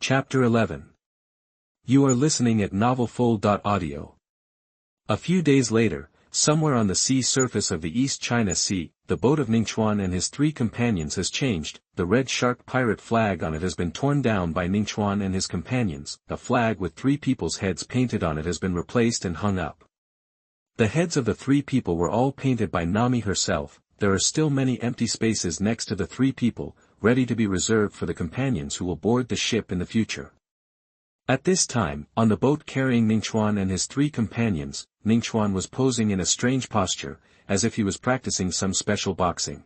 Chapter 11. You are listening at novelfull.audio. A few days later, somewhere on the sea surface of the East China Sea, the boat of Ningchuan and his 3 companions has changed. The red shark pirate flag on it has been torn down by Ningchuan and his companions. A flag with 3 people's heads painted on it has been replaced and hung up. The heads of the 3 people were all painted by Nami herself. There are still many empty spaces next to the 3 people, ready to be reserved for the companions who will board the ship in the future. At this time, on the boat carrying Ningchuan and his 3 companions, Ningchuan was posing in a strange posture, as if he was practicing some special boxing.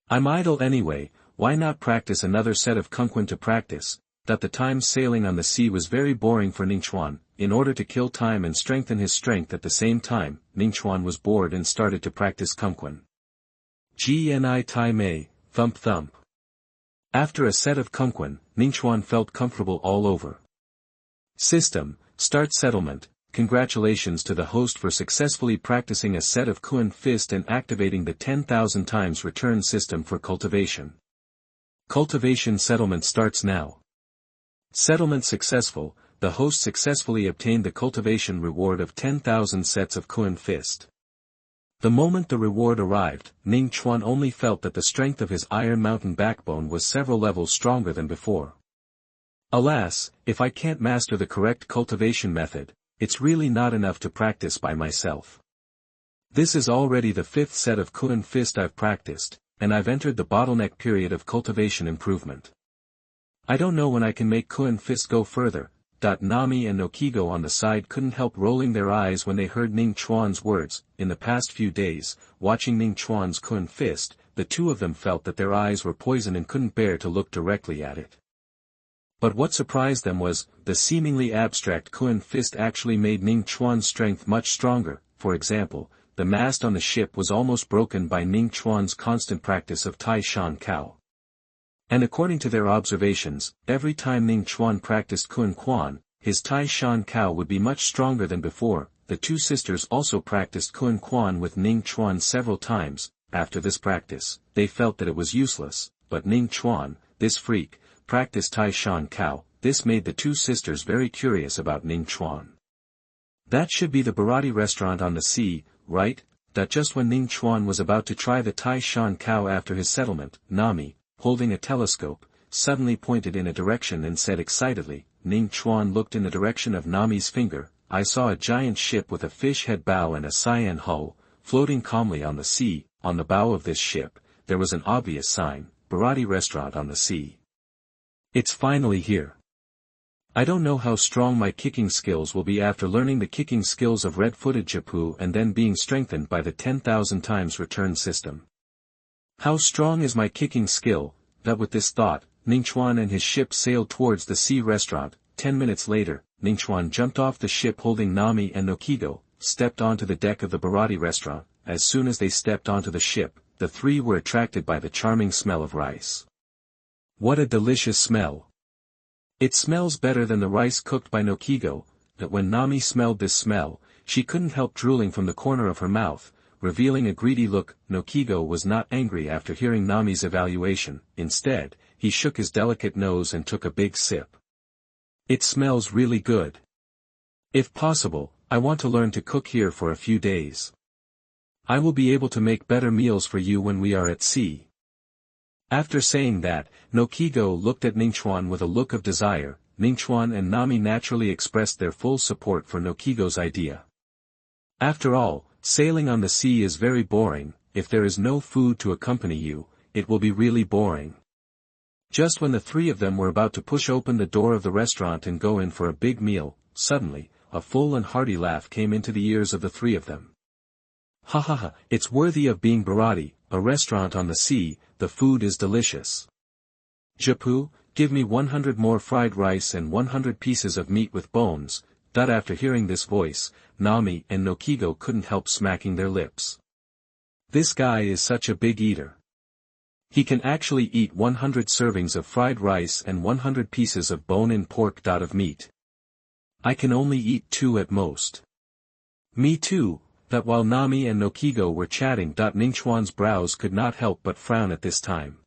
"I'm idle anyway, why not practice another set of Kunquan to practice?" That the time sailing on the sea was very boring for Ningchuan. In order to kill time and strengthen his strength at the same time, Ningchuan was bored and started to practice Kunquan. Gni tai mei, thump thump. After a set of Kunquan, Ningchuan felt comfortable all over. System, start settlement. Congratulations to the host for successfully practicing a set of Kuan fist and activating the 10,000 times return system for cultivation. Cultivation settlement starts now. Settlement successful, the host successfully obtained the cultivation reward of 10,000 sets of Kuan fist. The moment the reward arrived, Ningchuan only felt that the strength of his Iron Mountain backbone was several levels stronger than before. Alas, if I can't master the correct cultivation method, it's really not enough to practice by myself. This is already the 5th set of Kuan fist I've practiced, and I've entered the bottleneck period of cultivation improvement. I don't know when I can make Kuan fist go further. Nami and Nokigo on the side couldn't help rolling their eyes when they heard Ningchuan's words. In the past few days, watching Ningchuan's Kuan fist, the 2 of them felt that their eyes were poison and couldn't bear to look directly at it. But what surprised them was, the seemingly abstract Kuan fist actually made Ningchuan's strength much stronger. For example, the mast on the ship was almost broken by Ningchuan's constant practice of Tai Shan Kao. And according to their observations, every time Ningchuan practiced Kunquan, his Tai Shan Kao would be much stronger than before. The 2 sisters also practiced Kunquan with Ningchuan several times. After this practice, they felt that it was useless, but Ningchuan, this freak, practiced Tai Shan Kao. This made the 2 sisters very curious about Ningchuan. That should be the Bharati restaurant on the sea, right? That just when Ningchuan was about to try the Tai Shan Kao after his settlement, Nami, holding a telescope, suddenly pointed in a direction and said excitedly. Ningchuan looked in the direction of Nami's finger. "I saw a giant ship with a fish head bow and a cyan hull, floating calmly on the sea. On the bow of this ship, there was an obvious sign, Bharati restaurant on the sea. It's finally here. I don't know how strong my kicking skills will be after learning the kicking skills of red-footed Japu and then being strengthened by the 10,000 times return system. How strong is my kicking skill?" That with this thought, Ningchuan and his ship sailed towards the sea restaurant. 10 minutes later, Ningchuan jumped off the ship holding Nami and Nokigo, stepped onto the deck of the Bharati restaurant. As soon as they stepped onto the ship, the 3 were attracted by the charming smell of rice. What a delicious smell! It smells better than the rice cooked by Nokigo. That when Nami smelled this smell, she couldn't help drooling from the corner of her mouth, revealing a greedy look. Nokigo was not angry after hearing Nami's evaluation. Instead, he shook his delicate nose and took a big sip. "It smells really good. If possible, I want to learn to cook here for a few days. I will be able to make better meals for you when we are at sea." After saying that, Nokigo looked at Ningchuan with a look of desire. Ningchuan and Nami naturally expressed their full support for Nokigo's idea. After all, sailing on the sea is very boring. If there is no food to accompany you, it will be really boring. Just when the 3 of them were about to push open the door of the restaurant and go in for a big meal, suddenly, a full and hearty laugh came into the ears of the 3 of them. "Ha ha ha, it's worthy of being Bharati, a restaurant on the sea. The food is delicious. Japu, give me 100 more fried rice and 100 pieces of meat with bones." After hearing this voice, Nami and Nokigo couldn't help smacking their lips. This guy is such a big eater. He can actually eat 100 servings of fried rice and 100 pieces of bone-in pork. Of meat. I can only eat 2 at most. Me too. That while Nami and Nokigo were chatting, Ningchuan's brows could not help but frown at this time.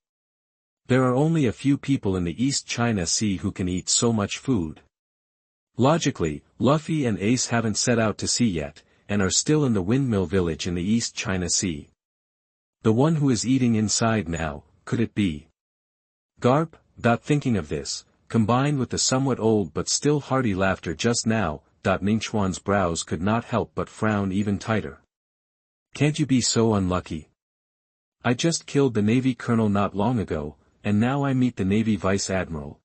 There are only a few people in the East China Sea who can eat so much food. Logically, Luffy and Ace haven't set out to sea yet, and are still in the windmill village in the East China Sea. The one who is eating inside now, could it be Garp? Thinking of this, combined with the somewhat old but still hearty laughter just now, Ningchuan's brows could not help but frown even tighter. Can't you be so unlucky? I just killed the Navy colonel not long ago, and now I meet the Navy Vice Admiral.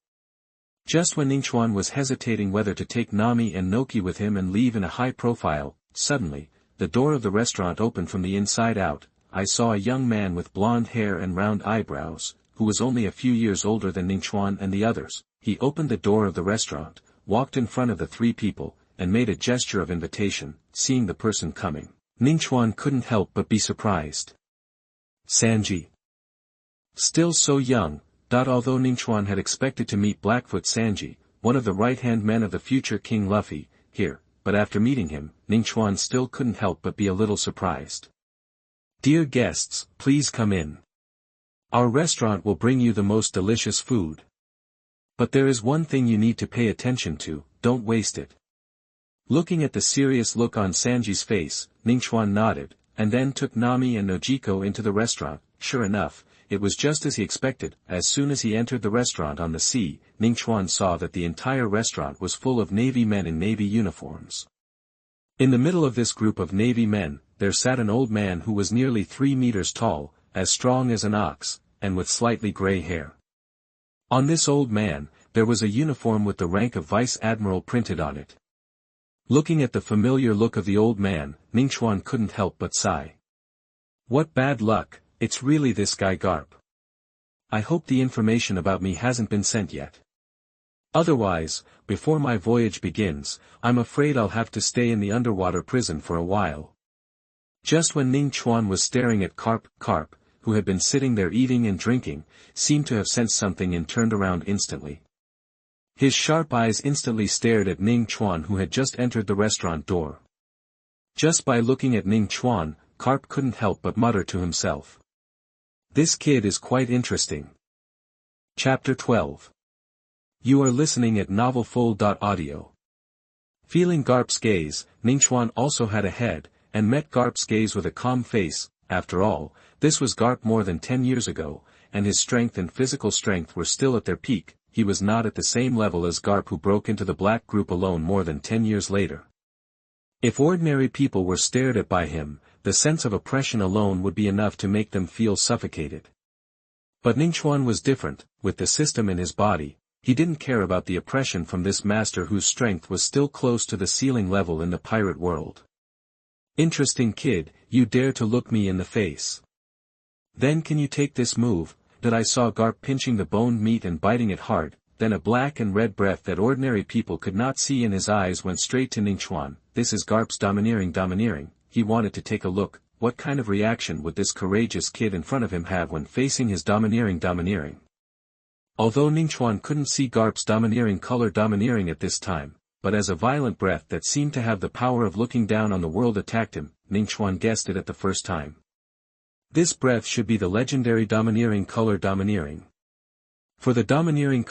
Just when Ningchuan was hesitating whether to take Nami and Noki with him and leave in a high profile, suddenly, the door of the restaurant opened from the inside out. I saw a young man with blonde hair and round eyebrows, who was only a few years older than Ningchuan and the others. He opened the door of the restaurant, walked in front of the three people, and made a gesture of invitation. Seeing the person coming, Ningchuan couldn't help but be surprised. Sanji. Still so young, although Ningchuan had expected to meet Blackfoot Sanji, one of the right-hand men of the future King Luffy, here, but after meeting him, Ningchuan still couldn't help but be a little surprised. Dear guests, please come in. Our restaurant will bring you the most delicious food. But there is one thing you need to pay attention to, don't waste it. Looking at the serious look on Sanji's face, Ningchuan nodded, and then took Nami and Nojiko into the restaurant. Sure enough, it was just as he expected. As soon as he entered the restaurant on the sea, Ningchuan saw that the entire restaurant was full of Navy men in Navy uniforms. In the middle of this group of Navy men, there sat an old man who was nearly 3 meters tall, as strong as an ox, and with slightly gray hair. On this old man, there was a uniform with the rank of Vice Admiral printed on it. Looking at the familiar look of the old man, Ningchuan couldn't help but sigh. What bad luck, it's really this guy Garp. I hope the information about me hasn't been sent yet. Otherwise, before my voyage begins, I'm afraid I'll have to stay in the underwater prison for a while. Just when Ningchuan was staring at Garp, who had been sitting there eating and drinking, seemed to have sensed something and turned around instantly. His sharp eyes instantly stared at Ningchuan, who had just entered the restaurant door. Just by looking at Ningchuan, Garp couldn't help but mutter to himself. This kid is quite interesting. Chapter 12. You are listening at novelfull.audio. Feeling Garp's gaze, Ningchuan also had a head, and met Garp's gaze with a calm face. After all, this was Garp more than 10 years ago, and his strength and physical strength were still at their peak. He was not at the same level as Garp, who broke into the black group alone more than 10 years later. If ordinary people were stared at by him, the sense of oppression alone would be enough to make them feel suffocated. But Ningchuan was different. With the system in his body, he didn't care about the oppression from this master whose strength was still close to the ceiling level in the pirate world. Interesting kid, you dare to look me in the face. Then can you take this move? That I saw Garp pinching the boned meat and biting it hard, then a black and red breath that ordinary people could not see in his eyes went straight to Ningchuan. This is Garp's domineering. He wanted to take a look. What kind of reaction would this courageous kid in front of him have when facing his domineering? Although Ningchuan couldn't see Garp's domineering at this time, but as a violent breath that seemed to have the power of looking down on the world attacked him, Ningchuan guessed it at the first time. This breath should be the legendary domineering. For the domineering,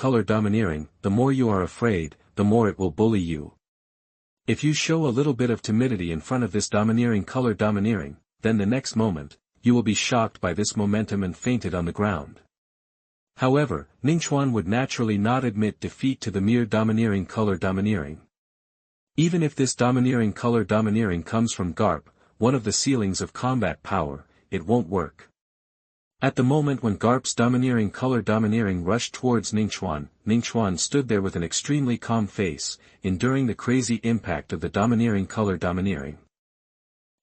the more you are afraid, the more it will bully you. If you show a little bit of timidity in front of this domineering, then the next moment, you will be shocked by this momentum and fainted on the ground. However, Ningchuan would naturally not admit defeat to the mere domineering. Even if this domineering comes from Garp, one of the ceilings of combat power, it won't work. At the moment when Garp's domineering rushed towards Ningchuan, Ningchuan stood there with an extremely calm face, enduring the crazy impact of the domineering.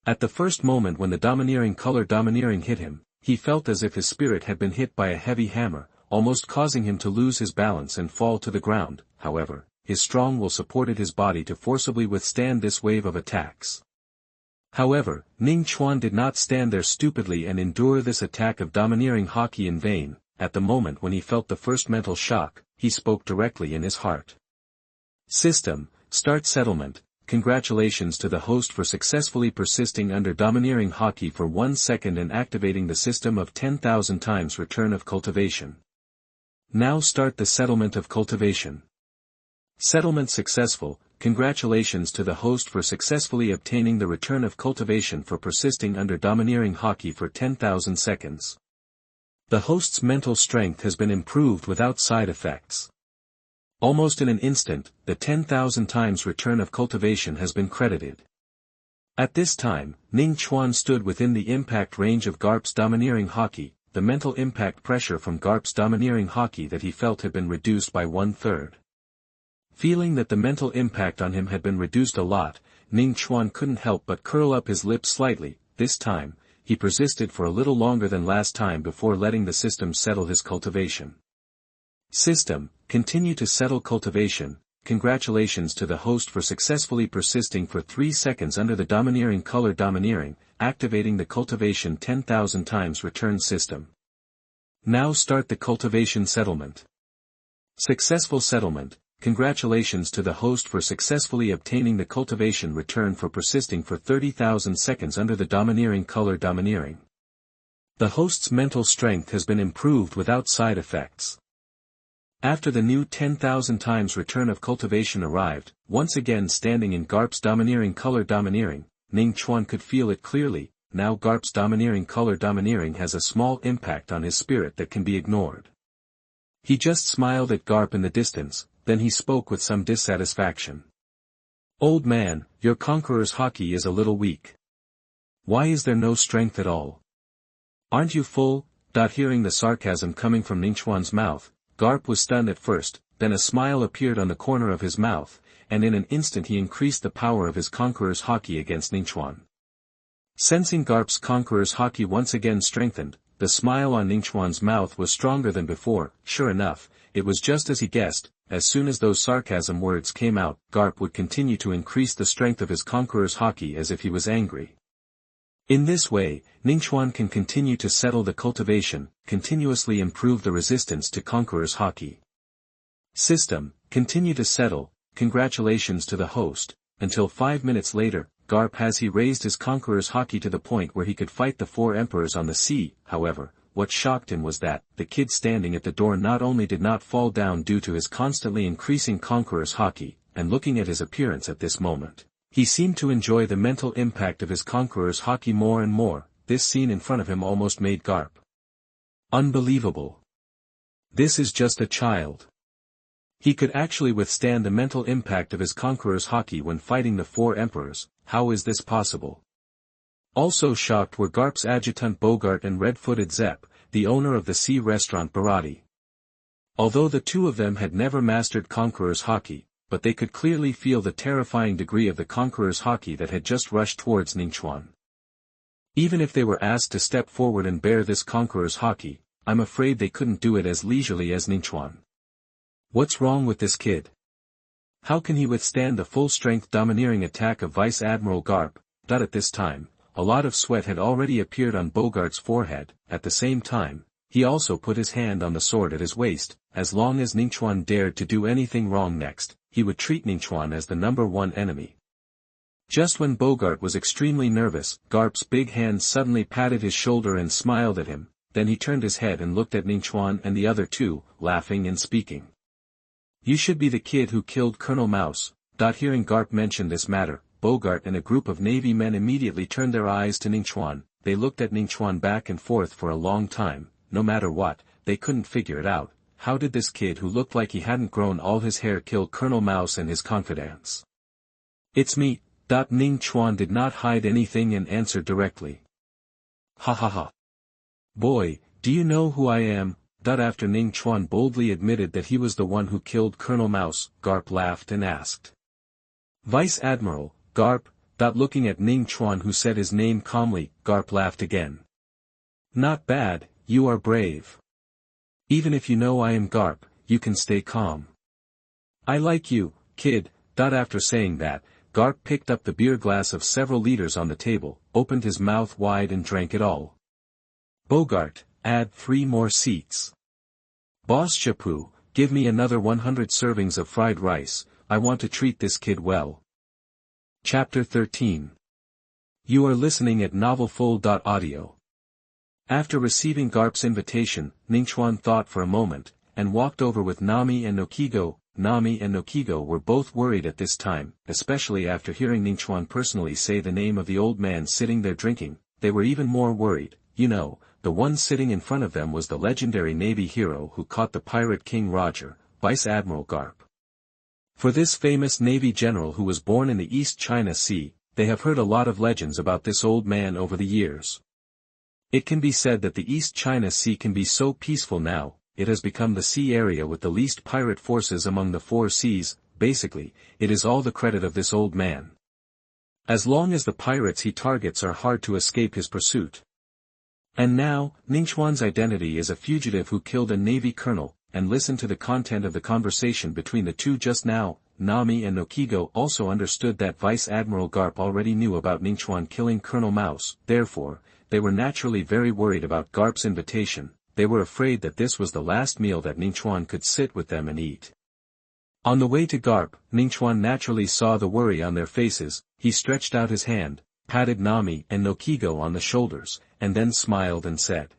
At the first moment when the domineering hit him, he felt as if his spirit had been hit by a heavy hammer, almost causing him to lose his balance and fall to the ground. However, his strong will supported his body to forcibly withstand this wave of attacks. However, Ningchuan did not stand there stupidly and endure this attack of domineering Hawkeye in vain. At the moment when he felt the first mental shock, he spoke directly in his heart. System, start settlement. Congratulations to the host for successfully persisting under domineering Hawkeye for 1 second and activating the system of 10,000 times return of cultivation. Now start the settlement of cultivation. Settlement successful. Congratulations to the host for successfully obtaining the return of cultivation for persisting under domineering Hawkeye for 10,000 seconds. The host's mental strength has been improved without side effects. Almost in an instant, the 10,000 times return of cultivation has been credited. At this time, Ning Chuan stood within the impact range of Garp's domineering Hawkeye. The mental impact pressure from Garp's domineering Hawkeye that he felt had been reduced by 1/3. Feeling that the mental impact on him had been reduced a lot, Ning Chuan couldn't help but curl up his lips slightly. This time, he persisted for a little longer than last time before letting the system settle his cultivation. System, continue to settle cultivation. Congratulations to the host for successfully persisting for 3 seconds under the domineering color domineering, activating the cultivation 10,000 times return system. Now start the cultivation settlement. Successful settlement. Congratulations to the host for successfully obtaining the cultivation return for persisting for 30,000 seconds under the domineering color domineering. The host's mental strength has been improved without side effects. After the new 10,000 times return of cultivation arrived, once again standing in Garp's domineering color domineering, Ning Chuan could feel it clearly. Now Garp's domineering color domineering has a small impact on his spirit that can be ignored. He just smiled at Garp in the distance, then he spoke with some dissatisfaction. Old man, your conqueror's Hawkeye is a little weak. Why is there no strength at all? Aren't you full? Hearing the sarcasm coming from Ningchuan's mouth, Garp was stunned at first, then a smile appeared on the corner of his mouth, and in an instant he increased the power of his conqueror's Hawkeye against Ningchuan. Sensing Garp's conqueror's Hawkeye once again strengthened, the smile on Ningchuan's mouth was stronger than before. Sure enough, it was just as he guessed. As soon as those sarcasm words came out, Garp would continue to increase the strength of his conqueror's Hawkeye as if he was angry. In this way, Ningchuan can continue to settle the cultivation, continuously improve the resistance to conqueror's Hawkeye. System, continue to settle. Congratulations to the host. Until 5 minutes later, Garp has raised his conqueror's Hawkeye to the point where he could fight the 4 emperors on the sea. However, what shocked him was that, the kid standing at the door not only did not fall down due to his constantly increasing conqueror's Hawkeye, and looking at his appearance at this moment, he seemed to enjoy the mental impact of his conqueror's Hawkeye more and more. This scene in front of him almost made Garp unbelievable. This is just a child. He could actually withstand the mental impact of his conqueror's Hawkeye when fighting the 4 emperors. How is this possible? Also shocked were Garp's adjutant Bogart and red-footed Zepp, the owner of the sea restaurant Barati. Although the two of them had never mastered conqueror's Hawkeye, but they could clearly feel the terrifying degree of the conqueror's Hawkeye that had just rushed towards Ningchuan. Even if they were asked to step forward and bear this conqueror's Hawkeye, I'm afraid they couldn't do it as leisurely as Ningchuan. What's wrong with this kid? How can he withstand the full-strength domineering attack of Vice Admiral Garp? At this time, a lot of sweat had already appeared on Bogart's forehead. At the same time, he also put his hand on the sword at his waist. As long as Ningchuan dared to do anything wrong next, he would treat Ningchuan as the #1 enemy. Just when Bogart was extremely nervous, Garp's big hand suddenly patted his shoulder and smiled at him. Then he turned his head and looked at Ningchuan and the other two, laughing and speaking. You should be the kid who killed Colonel Mouse. Hearing Garp mention this matter, Bogart and a group of Navy men immediately turned their eyes to Ningchuan. They looked at Ningchuan back and forth for a long time. No matter what, they couldn't figure it out. How did this kid who looked like he hadn't grown all his hair kill Colonel Mouse and his confidants? It's me. Ningchuan did not hide anything and answered directly. Ha ha ha. Boy, do you know who I am? After Ningchuan boldly admitted that he was the one who killed Colonel Mouse, Garp laughed and asked. Vice Admiral, Garp. Looking at Ningchuan who said his name calmly, Garp laughed again. Not bad, you are brave. Even if you know I am Garp, you can stay calm. I like you, kid. After saying that, Garp picked up the beer glass of several liters on the table, opened his mouth wide and drank it all. Bogart, add 3 more seats. Boss Chapu, give me another 100 servings of fried rice. I want to treat this kid well. Chapter 13. You are listening at novelfull.audio. After receiving Garp's invitation, Ningchuan thought for a moment, and walked over with Nami and Nokigo. Nami and Nokigo were both worried at this time, especially after hearing Ningchuan personally say the name of the old man sitting there drinking. They were even more worried. The one sitting in front of them was the legendary Navy hero who caught the pirate King Roger, Vice Admiral Garp. For this famous Navy general who was born in the East China Sea, they have heard a lot of legends about this old man over the years. It can be said that the East China Sea can be so peaceful now. It has become the sea area with the least pirate forces among the 4 seas. Basically, it is all the credit of this old man. As long as the pirates he targets are hard to escape his pursuit. And now, Ningchuan's identity is a fugitive who killed a Navy colonel, and listen to the content of the conversation between the two just now. Nami and Nokigo also understood that Vice Admiral Garp already knew about Ningchuan killing Colonel Mouse. Therefore, they were naturally very worried about Garp's invitation. They were afraid that this was the last meal that Ningchuan could sit with them and eat. On the way to Garp, Ningchuan naturally saw the worry on their faces. He stretched out his hand, patted Nami and Nokigo on the shoulders, and then smiled and said,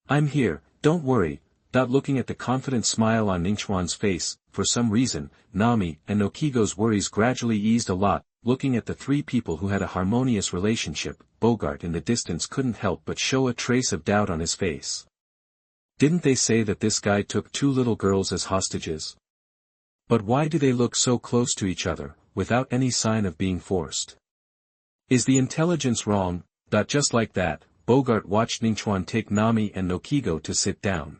"I'm here, don't worry." Looking at the confident smile on Ningchuan's face, for some reason, Nami and Nokigo's worries gradually eased a lot. Looking at the 3 people who had a harmonious relationship, Bogart in the distance couldn't help but show a trace of doubt on his face. Didn't they say that this guy took 2 little girls as hostages? But why do they look so close to each other, without any sign of being forced? Is the intelligence wrong? Just like that, Bogart watched Ningchuan take Nami and Nokigo to sit down.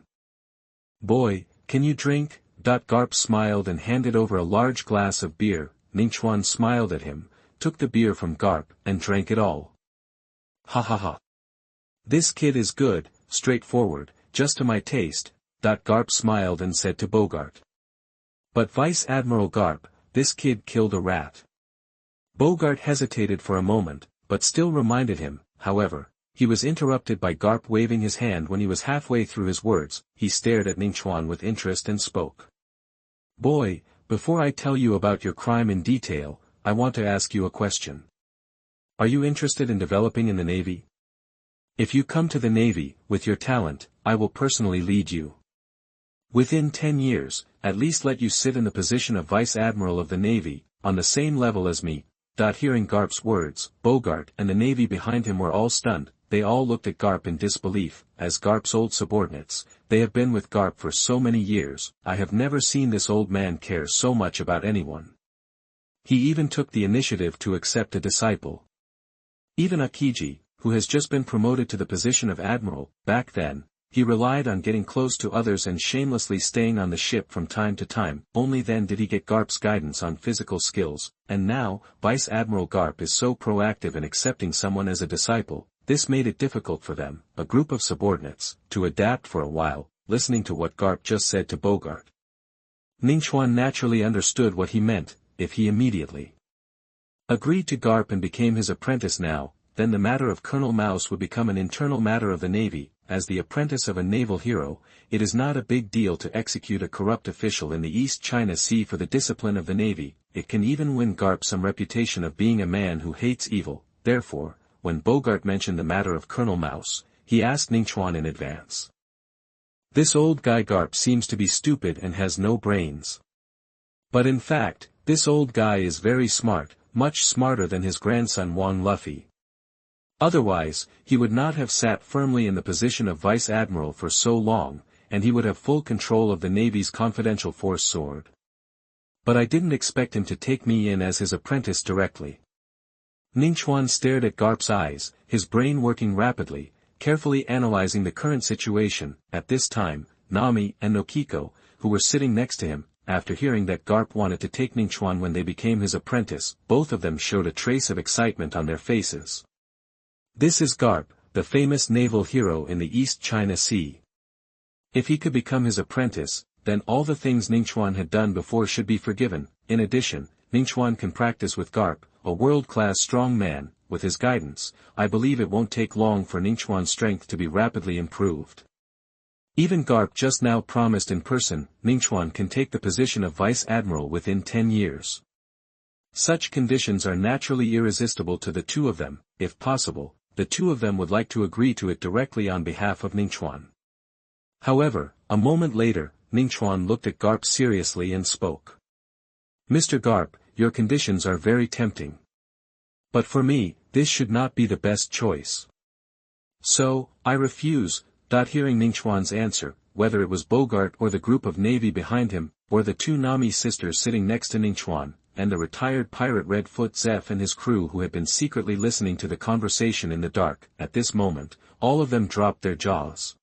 "Boy, can you drink?" Garp smiled and handed over a large glass of beer. Ningchuan smiled at him, took the beer from Garp, and drank it all. "Ha ha ha. This kid is good, straightforward, just to my taste." Garp smiled and said to Bogart. "But Vice Admiral Garp, this kid killed a rat." Bogart hesitated for a moment, but still reminded him. However, he was interrupted by Garp waving his hand when he was halfway through his words. He stared at Ningchuan with interest and spoke. "Boy, before I tell you about your crime in detail, I want to ask you a question. Are you interested in developing in the Navy? If you come to the Navy, with your talent, I will personally lead you. Within 10 years, at least let you sit in the position of Vice Admiral of the Navy, on the same level as me." Hearing Garp's words, Bogart and the Navy behind him were all stunned. They all looked at Garp in disbelief. As Garp's old subordinates, they have been with Garp for so many years. I have never seen this old man care so much about anyone. He even took the initiative to accept a disciple. Even Akiji, who has just been promoted to the position of admiral. Back then, he relied on getting close to others and shamelessly staying on the ship from time to time. Only then did he get Garp's guidance on physical skills. And now, Vice Admiral Garp is so proactive in accepting someone as a disciple. This made it difficult for them, a group of subordinates, to adapt for a while, listening to what Garp just said to Bogart. Ningchuan naturally understood what he meant. If he immediately agreed to Garp and became his apprentice now, then the matter of Colonel Mouse would become an internal matter of the Navy. As the apprentice of a naval hero, it is not a big deal to execute a corrupt official in the East China Sea for the discipline of the Navy. It can even win Garp some reputation of being a man who hates evil. Therefore, when Bogart mentioned the matter of Colonel Mouse, he asked Ningchuan in advance. "This old guy Garp seems to be stupid and has no brains. But in fact, this old guy is very smart, much smarter than his grandson Wang Luffy. Otherwise, he would not have sat firmly in the position of Vice Admiral for so long, and he would have full control of the Navy's confidential force sword. But I didn't expect him to take me in as his apprentice directly." Ningchuan stared at Garp's eyes, his brain working rapidly, carefully analyzing the current situation. At this time, Nami and Nokigo, who were sitting next to him, after hearing that Garp wanted to take Ningchuan when they became his apprentice, both of them showed a trace of excitement on their faces. This is Garp, the famous naval hero in the East China Sea. If he could become his apprentice, then all the things Ningchuan had done before should be forgiven. In addition, Ningchuan can practice with Garp, a world-class strong man. With his guidance, I believe it won't take long for Ningchuan's strength to be rapidly improved. Even Garp just now promised in person, Ningchuan can take the position of Vice Admiral within 10 years. Such conditions are naturally irresistible to the two of them. If possible, the two of them would like to agree to it directly on behalf of Ningchuan. However, a moment later, Ningchuan looked at Garp seriously and spoke. Mr. Garp, your conditions are very tempting. But for me, this should not be the best choice. So, I refuse. Hearing Ningchuan's answer, whether it was Bogart or the group of navy behind him, or the two Nami sisters sitting next to Ningchuan, and the retired pirate Redfoot Zeph and his crew who had been secretly listening to the conversation in the dark, at this moment, all of them dropped their jaws.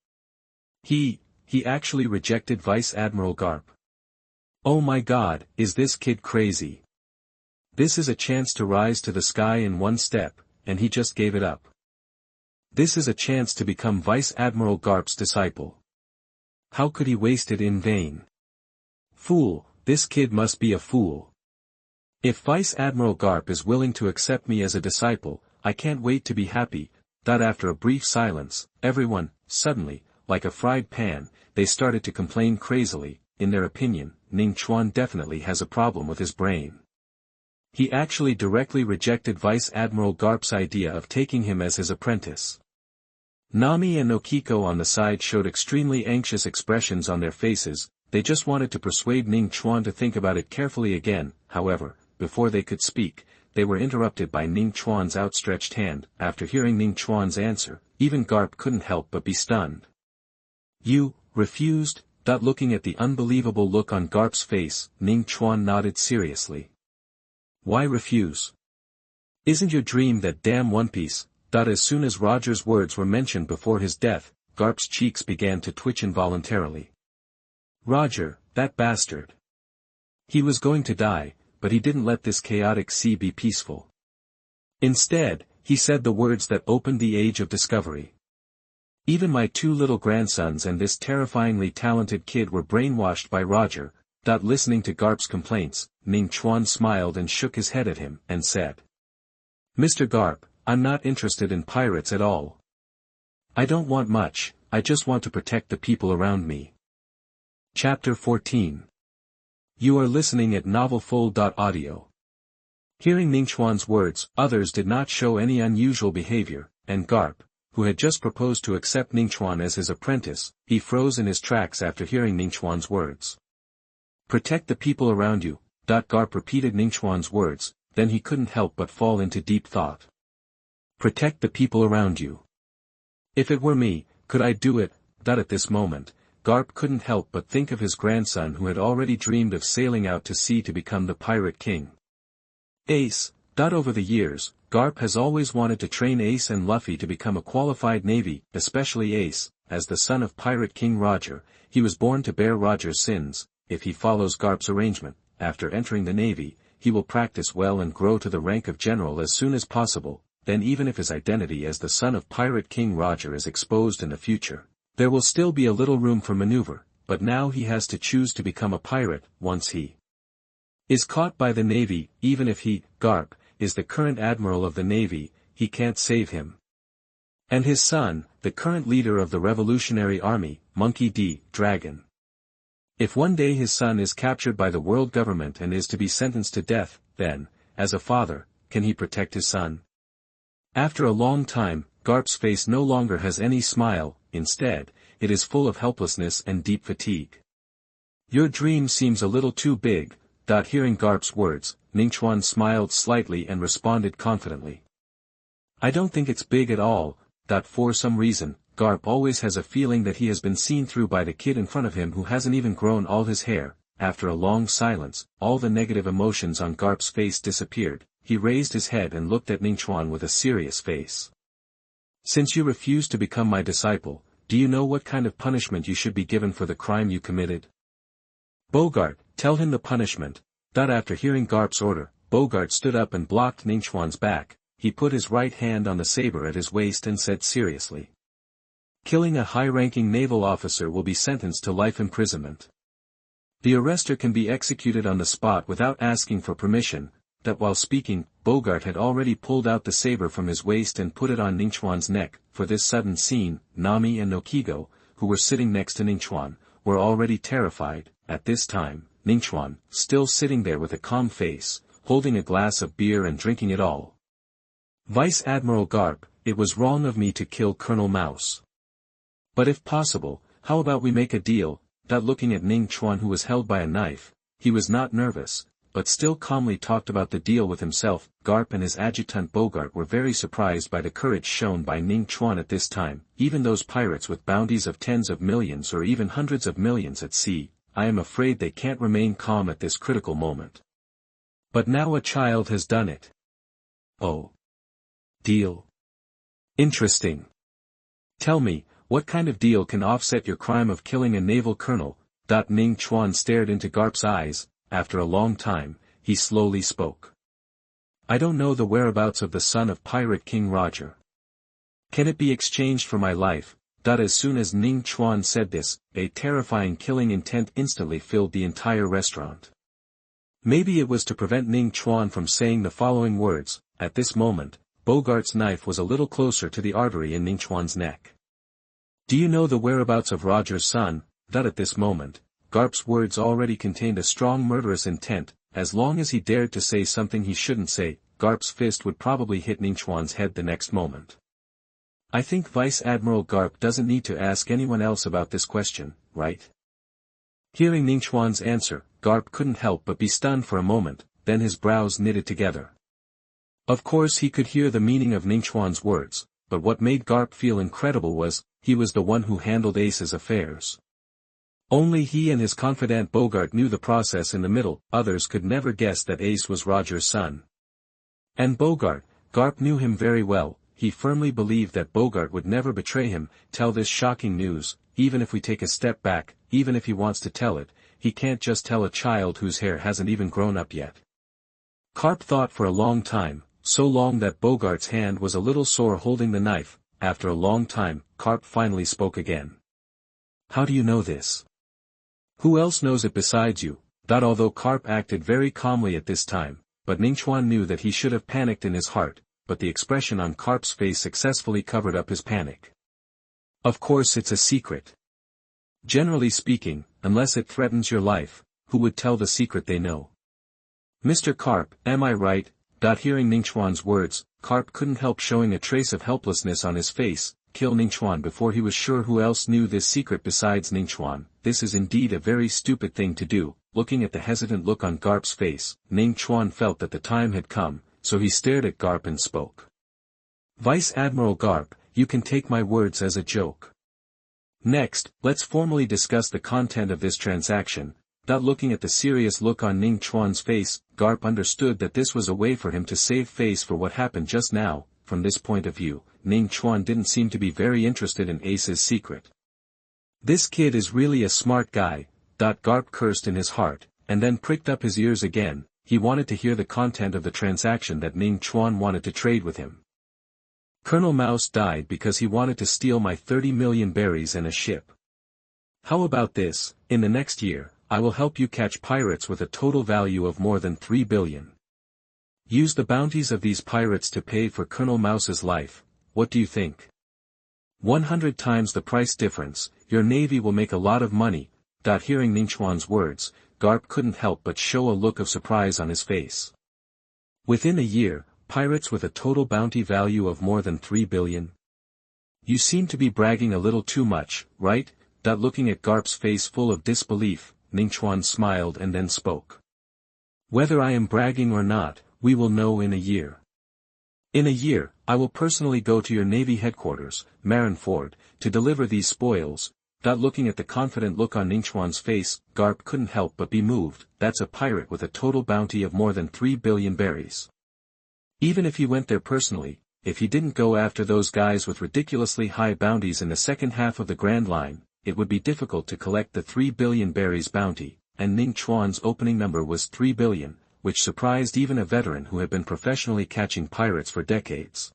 He actually rejected Vice Admiral Garp. Oh my God, is this kid crazy? This is a chance to rise to the sky in one step, and he just gave it up. This is a chance to become Vice Admiral Garp's disciple. How could he waste it in vain? Fool, this kid must be a fool. If Vice Admiral Garp is willing to accept me as a disciple, I can't wait to be happy. After a brief silence, everyone, suddenly, like a fried pan, they started to complain crazily. In their opinion, Ning Chuan definitely has a problem with his brain. He actually directly rejected Vice Admiral Garp's idea of taking him as his apprentice. Nami and Nokiko on the side showed extremely anxious expressions on their faces. They just wanted to persuade Ning Chuan to think about it carefully again. However, before they could speak, they were interrupted by Ning Chuan's outstretched hand. After hearing Ning Chuan's answer, even Garp couldn't help but be stunned. You refused? Looking at the unbelievable look on Garp's face, Ning Chuan nodded seriously. Why refuse? Isn't your dream that damn One Piece? As soon as Roger's words were mentioned before his death, Garp's cheeks began to twitch involuntarily. Roger, that bastard. He was going to die, but he didn't let this chaotic sea be peaceful. Instead, he said the words that opened the age of discovery. Even my two little grandsons and this terrifyingly talented kid were brainwashed by Roger. Listening to Garp's complaints, Ning Chuan smiled and shook his head at him, and said. Mr. Garp, I'm not interested in pirates at all. I don't want much, I just want to protect the people around me. Chapter 14. You are listening at novelfull.audio. Hearing Ningchuan's words, others did not show any unusual behavior, and Garp, who had just proposed to accept Ningchuan as his apprentice, he froze in his tracks after hearing Ningchuan's words. Protect the people around you. Garp repeated Ningchuan's words, then he couldn't help but fall into deep thought. Protect the people around you. If it were me, could I do it? At this moment, Garp couldn't help but think of his grandson who had already dreamed of sailing out to sea to become the pirate king. Ace. Over the years, Garp has always wanted to train Ace and Luffy to become a qualified navy, especially Ace, as the son of Pirate King Roger. He was born to bear Roger's sins. If he follows Garp's arrangement, after entering the navy, he will practice well and grow to the rank of general as soon as possible. Then even if his identity as the son of Pirate King Roger is exposed in the future, there will still be a little room for maneuver, but now he has to choose to become a pirate. Once he is caught by the navy, even if he, Garp, is the current admiral of the navy, he can't save him. And his son, the current leader of the Revolutionary Army, Monkey D. Dragon. If one day his son is captured by the world government and is to be sentenced to death, then, as a father, can he protect his son? After a long time, Garp's face no longer has any smile. Instead, it is full of helplessness and deep fatigue. Your dream seems a little too big. Hearing Garp's words, Ningchuan smiled slightly and responded confidently. I don't think it's big at all. For some reason, Garp always has a feeling that he has been seen through by the kid in front of him who hasn't even grown all his hair. After a long silence, all the negative emotions on Garp's face disappeared. He raised his head and looked at Ningchuan with a serious face. Since you refuse to become my disciple, do you know what kind of punishment you should be given for the crime you committed? Bogart, tell him the punishment. After hearing Garp's order, Bogart stood up and blocked Ningchuan's back. He put his right hand on the saber at his waist and said seriously. Killing a high-ranking naval officer will be sentenced to life imprisonment. The arrester can be executed on the spot without asking for permission. While speaking, Bogart had already pulled out the saber from his waist and put it on Ningchuan's neck. For this sudden scene, Nami and Nokiko, who were sitting next to Ningchuan, were already terrified. At this time, Ningchuan, still sitting there with a calm face, holding a glass of beer and drinking it all. Vice Admiral Garp, it was wrong of me to kill Colonel Mouse. But if possible, how about we make a deal? looking at Ning Chuan, who was held by a knife. He was not nervous, but still calmly talked about the deal with himself. Garp and his adjutant Bogart were very surprised by the courage shown by Ning Chuan at this time. Even those pirates with bounties of tens of millions or even hundreds of millions at sea, I am afraid they can't remain calm at this critical moment. But now a child has done it. Oh. Deal. Interesting. Tell me, what kind of deal can offset your crime of killing a naval colonel? Ning Chuan stared into Garp's eyes. After a long time, he slowly spoke. I don't know the whereabouts of the son of Pirate King Roger. Can it be exchanged for my life? As soon as Ning Chuan said this, a terrifying killing intent instantly filled the entire restaurant. Maybe it was to prevent Ning Chuan from saying the following words. At this moment, Bogart's knife was a little closer to the artery in Ning Chuan's neck. Do you know the whereabouts of Roger's son? At this moment, Garp's words already contained a strong murderous intent. As long as he dared to say something he shouldn't say, Garp's fist would probably hit Ningchuan's head the next moment. I think Vice Admiral Garp doesn't need to ask anyone else about this question, right? Hearing Ningchuan's answer, Garp couldn't help but be stunned for a moment, then his brows knitted together. Of course he could hear the meaning of Ningchuan's words, but what made Garp feel incredible was, he was the one who handled Ace's affairs. Only he and his confidant Bogart knew the process in the middle. Others could never guess that Ace was Roger's son. And Bogart, Garp knew him very well. He firmly believed that Bogart would never betray him. Tell this shocking news, even if we take a step back, even if he wants to tell it, he can't just tell a child whose hair hasn't even grown up yet. Garp thought for a long time, so long that Bogart's hand was a little sore holding the knife. After a long time, Garp finally spoke again. How do you know this? Who else knows it besides you? Although Garp acted very calmly at this time, but Ningchuan knew that he should have panicked in his heart, but the expression on Garp's face successfully covered up his panic. Of course it's a secret. Generally speaking, unless it threatens your life, who would tell the secret they know? Mr. Garp, am I right? Hearing Ningchuan's words, Garp couldn't help showing a trace of helplessness on his face. Kill Ningchuan before he was sure who else knew this secret besides Ningchuan. This is indeed a very stupid thing to do. Looking at the hesitant look on Garp's face, Ningchuan felt that the time had come, so he stared at Garp and spoke. Vice Admiral Garp, you can take my words as a joke. Next, let's formally discuss the content of this transaction. Looking at the serious look on Ningchuan's face, Garp understood that this was a way for him to save face for what happened just now. From this point of view, Ningchuan didn't seem to be very interested in Ace's secret. This kid is really a smart guy. Garp cursed in his heart, and then pricked up his ears again. He wanted to hear the content of the transaction that Ningchuan wanted to trade with him. Colonel Mouse died because he wanted to steal my 30 million berries and a ship. How about this? In the next year, I will help you catch pirates with a total value of more than 3 billion. Use the bounties of these pirates to pay for Colonel Mouse's life. What do you think? 100 times the price difference. Your navy will make a lot of money. Hearing Ningchuan's words, Garp couldn't help but show a look of surprise on his face. Within a year, pirates with a total bounty value of more than 3 billion? You seem to be bragging a little too much, right? Looking at Garp's face full of disbelief, Ningchuan smiled and then spoke. Whether I am bragging or not, we will know in a year. In a year, I will personally go to your Navy headquarters, Marineford, to deliver these spoils. Looking at the confident look on Ningchuan's face, Garp couldn't help but be moved. That's a pirate with a total bounty of more than 3 billion berries. Even if he went there personally, if he didn't go after those guys with ridiculously high bounties in the second half of the Grand Line, it would be difficult to collect the 3 billion berries bounty, and Ningchuan's opening number was 3 billion, which surprised even a veteran who had been professionally catching pirates for decades.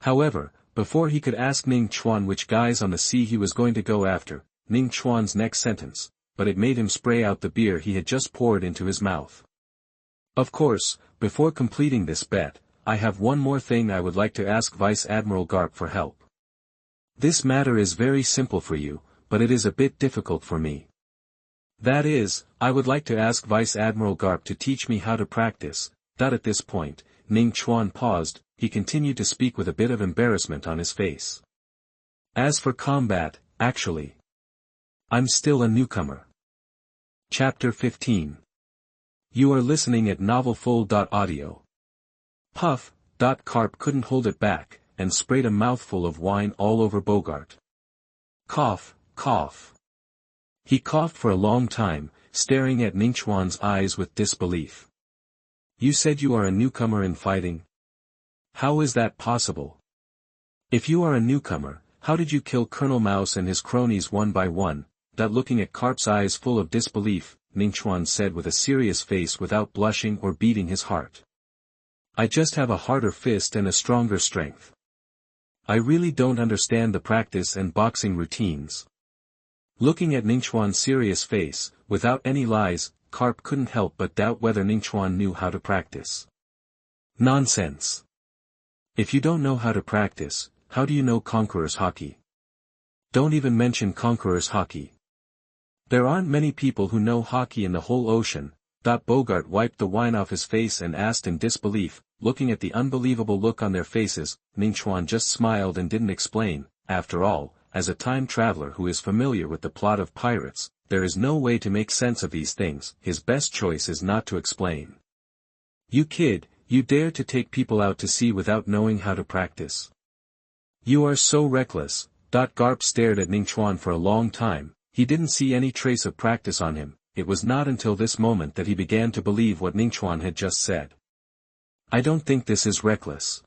However, before he could ask Ningchuan which guys on the sea he was going to go after, Ningchuan's next sentence, but it made him spray out the beer he had just poured into his mouth. Of course, before completing this bet, I have one more thing I would like to ask Vice Admiral Garp for help. This matter is very simple for you, but it is a bit difficult for me. That is, I would like to ask Vice Admiral Garp to teach me how to practice. At this point, Ningchuan paused. He continued to speak with a bit of embarrassment on his face. As for combat, actually. I'm still a newcomer. Chapter 15. You are listening at novelfull.audio. Puff. Garp couldn't hold it back, and sprayed a mouthful of wine all over Bogart. Cough, cough. He coughed for a long time, staring at Ningchuan's eyes with disbelief. You said you are a newcomer in fighting? How is that possible? If you are a newcomer, how did you kill Colonel Mouse and his cronies one by one? Looking at Garp's eyes full of disbelief, Ningchuan said with a serious face without blushing or beating his heart. I just have a harder fist and a stronger strength. I really don't understand the practice and boxing routines. Looking at Ningchuan's serious face, without any lies, Garp couldn't help but doubt whether Ningchuan knew how to practice. Nonsense. If you don't know how to practice, how do you know Conqueror's Hockey? Don't even mention Conqueror's Hockey. There aren't many people who know hockey in the whole ocean. Bogart wiped the wine off his face and asked in disbelief, looking at the unbelievable look on their faces. Ningchuan just smiled and didn't explain. After all, as a time traveler who is familiar with the plot of Pirates, there is no way to make sense of these things. His best choice is not to explain. You kid, you dare to take people out to sea without knowing how to practice. You are so reckless. Garp stared at Ningchuan for a long time. He didn't see any trace of practice on him. It was not until this moment that he began to believe what Ningchuan had just said. I don't think this is reckless.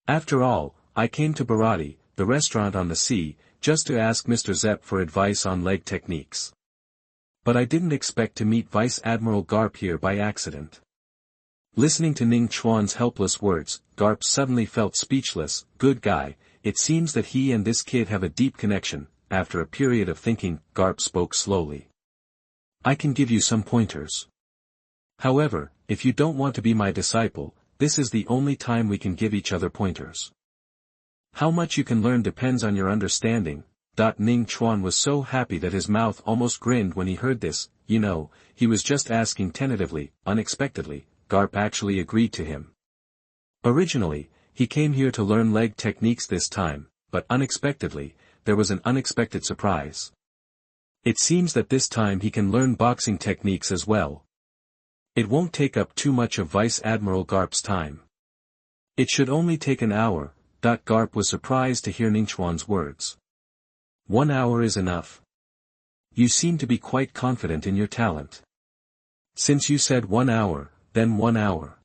After all, I came to Barati, the restaurant on the sea, just to ask Mr. Zepp for advice on leg techniques. But I didn't expect to meet Vice Admiral Garp here by accident. Listening to Ning Chuan's helpless words, Garp suddenly felt speechless. Good guy, it seems that he and this kid have a deep connection. After a period of thinking, Garp spoke slowly. I can give you some pointers. However, if you don't want to be my disciple, this is the only time we can give each other pointers. How much you can learn depends on your understanding. Ning Chuan was so happy that his mouth almost grinned when he heard this. You know, he was just asking tentatively. Unexpectedly, Garp actually agreed to him. Originally, he came here to learn leg techniques this time, but unexpectedly, there was an unexpected surprise. It seems that this time he can learn boxing techniques as well. It won't take up too much of Vice Admiral Garp's time. It should only take an hour. Garp was surprised to hear Ningchuan's words. 1 hour is enough. You seem to be quite confident in your talent. Since you said 1 hour, then 1 hour.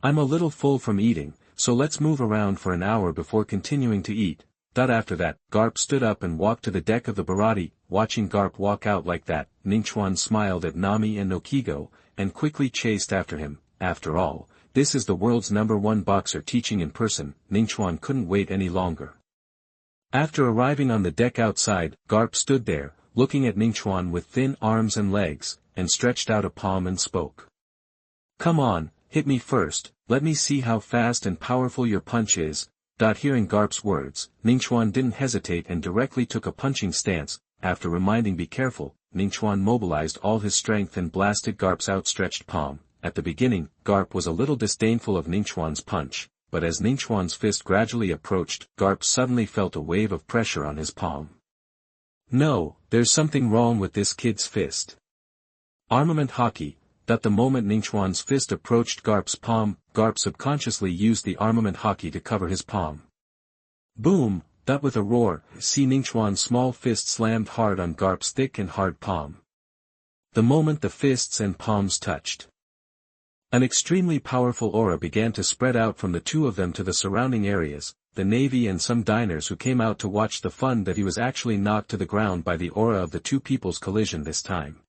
I'm a little full from eating, so let's move around for an hour before continuing to eat. After that, Garp stood up and walked to the deck of the Barati. Watching Garp walk out like that, Ningchuan smiled at Nami and Nokigo, and quickly chased after him. After all, this is the world's #1 boxer teaching in person. Ningchuan couldn't wait any longer. After arriving on the deck outside, Garp stood there, looking at Ningchuan with thin arms and legs, and stretched out a palm and spoke. Come on, hit me first, let me see how fast and powerful your punch is. Hearing Garp's words, Ningchuan didn't hesitate and directly took a punching stance. After reminding be careful, Ningchuan mobilized all his strength and blasted Garp's outstretched palm. At the beginning, Garp was a little disdainful of Ningchuan's punch, but as Ningchuan's fist gradually approached, Garp suddenly felt a wave of pressure on his palm. No, there's something wrong with this kid's fist. Armament hockey. The moment Ningchuan's fist approached Garp's palm, Garp subconsciously used the armament hockey to cover his palm. Boom! With a roar, Ningchuan's small fist slammed hard on Garp's thick and hard palm. The moment the fists and palms touched, an extremely powerful aura began to spread out from the two of them to the surrounding areas. The Navy and some diners who came out to watch the fun that he was actually knocked to the ground by the aura of the two people's collision this time.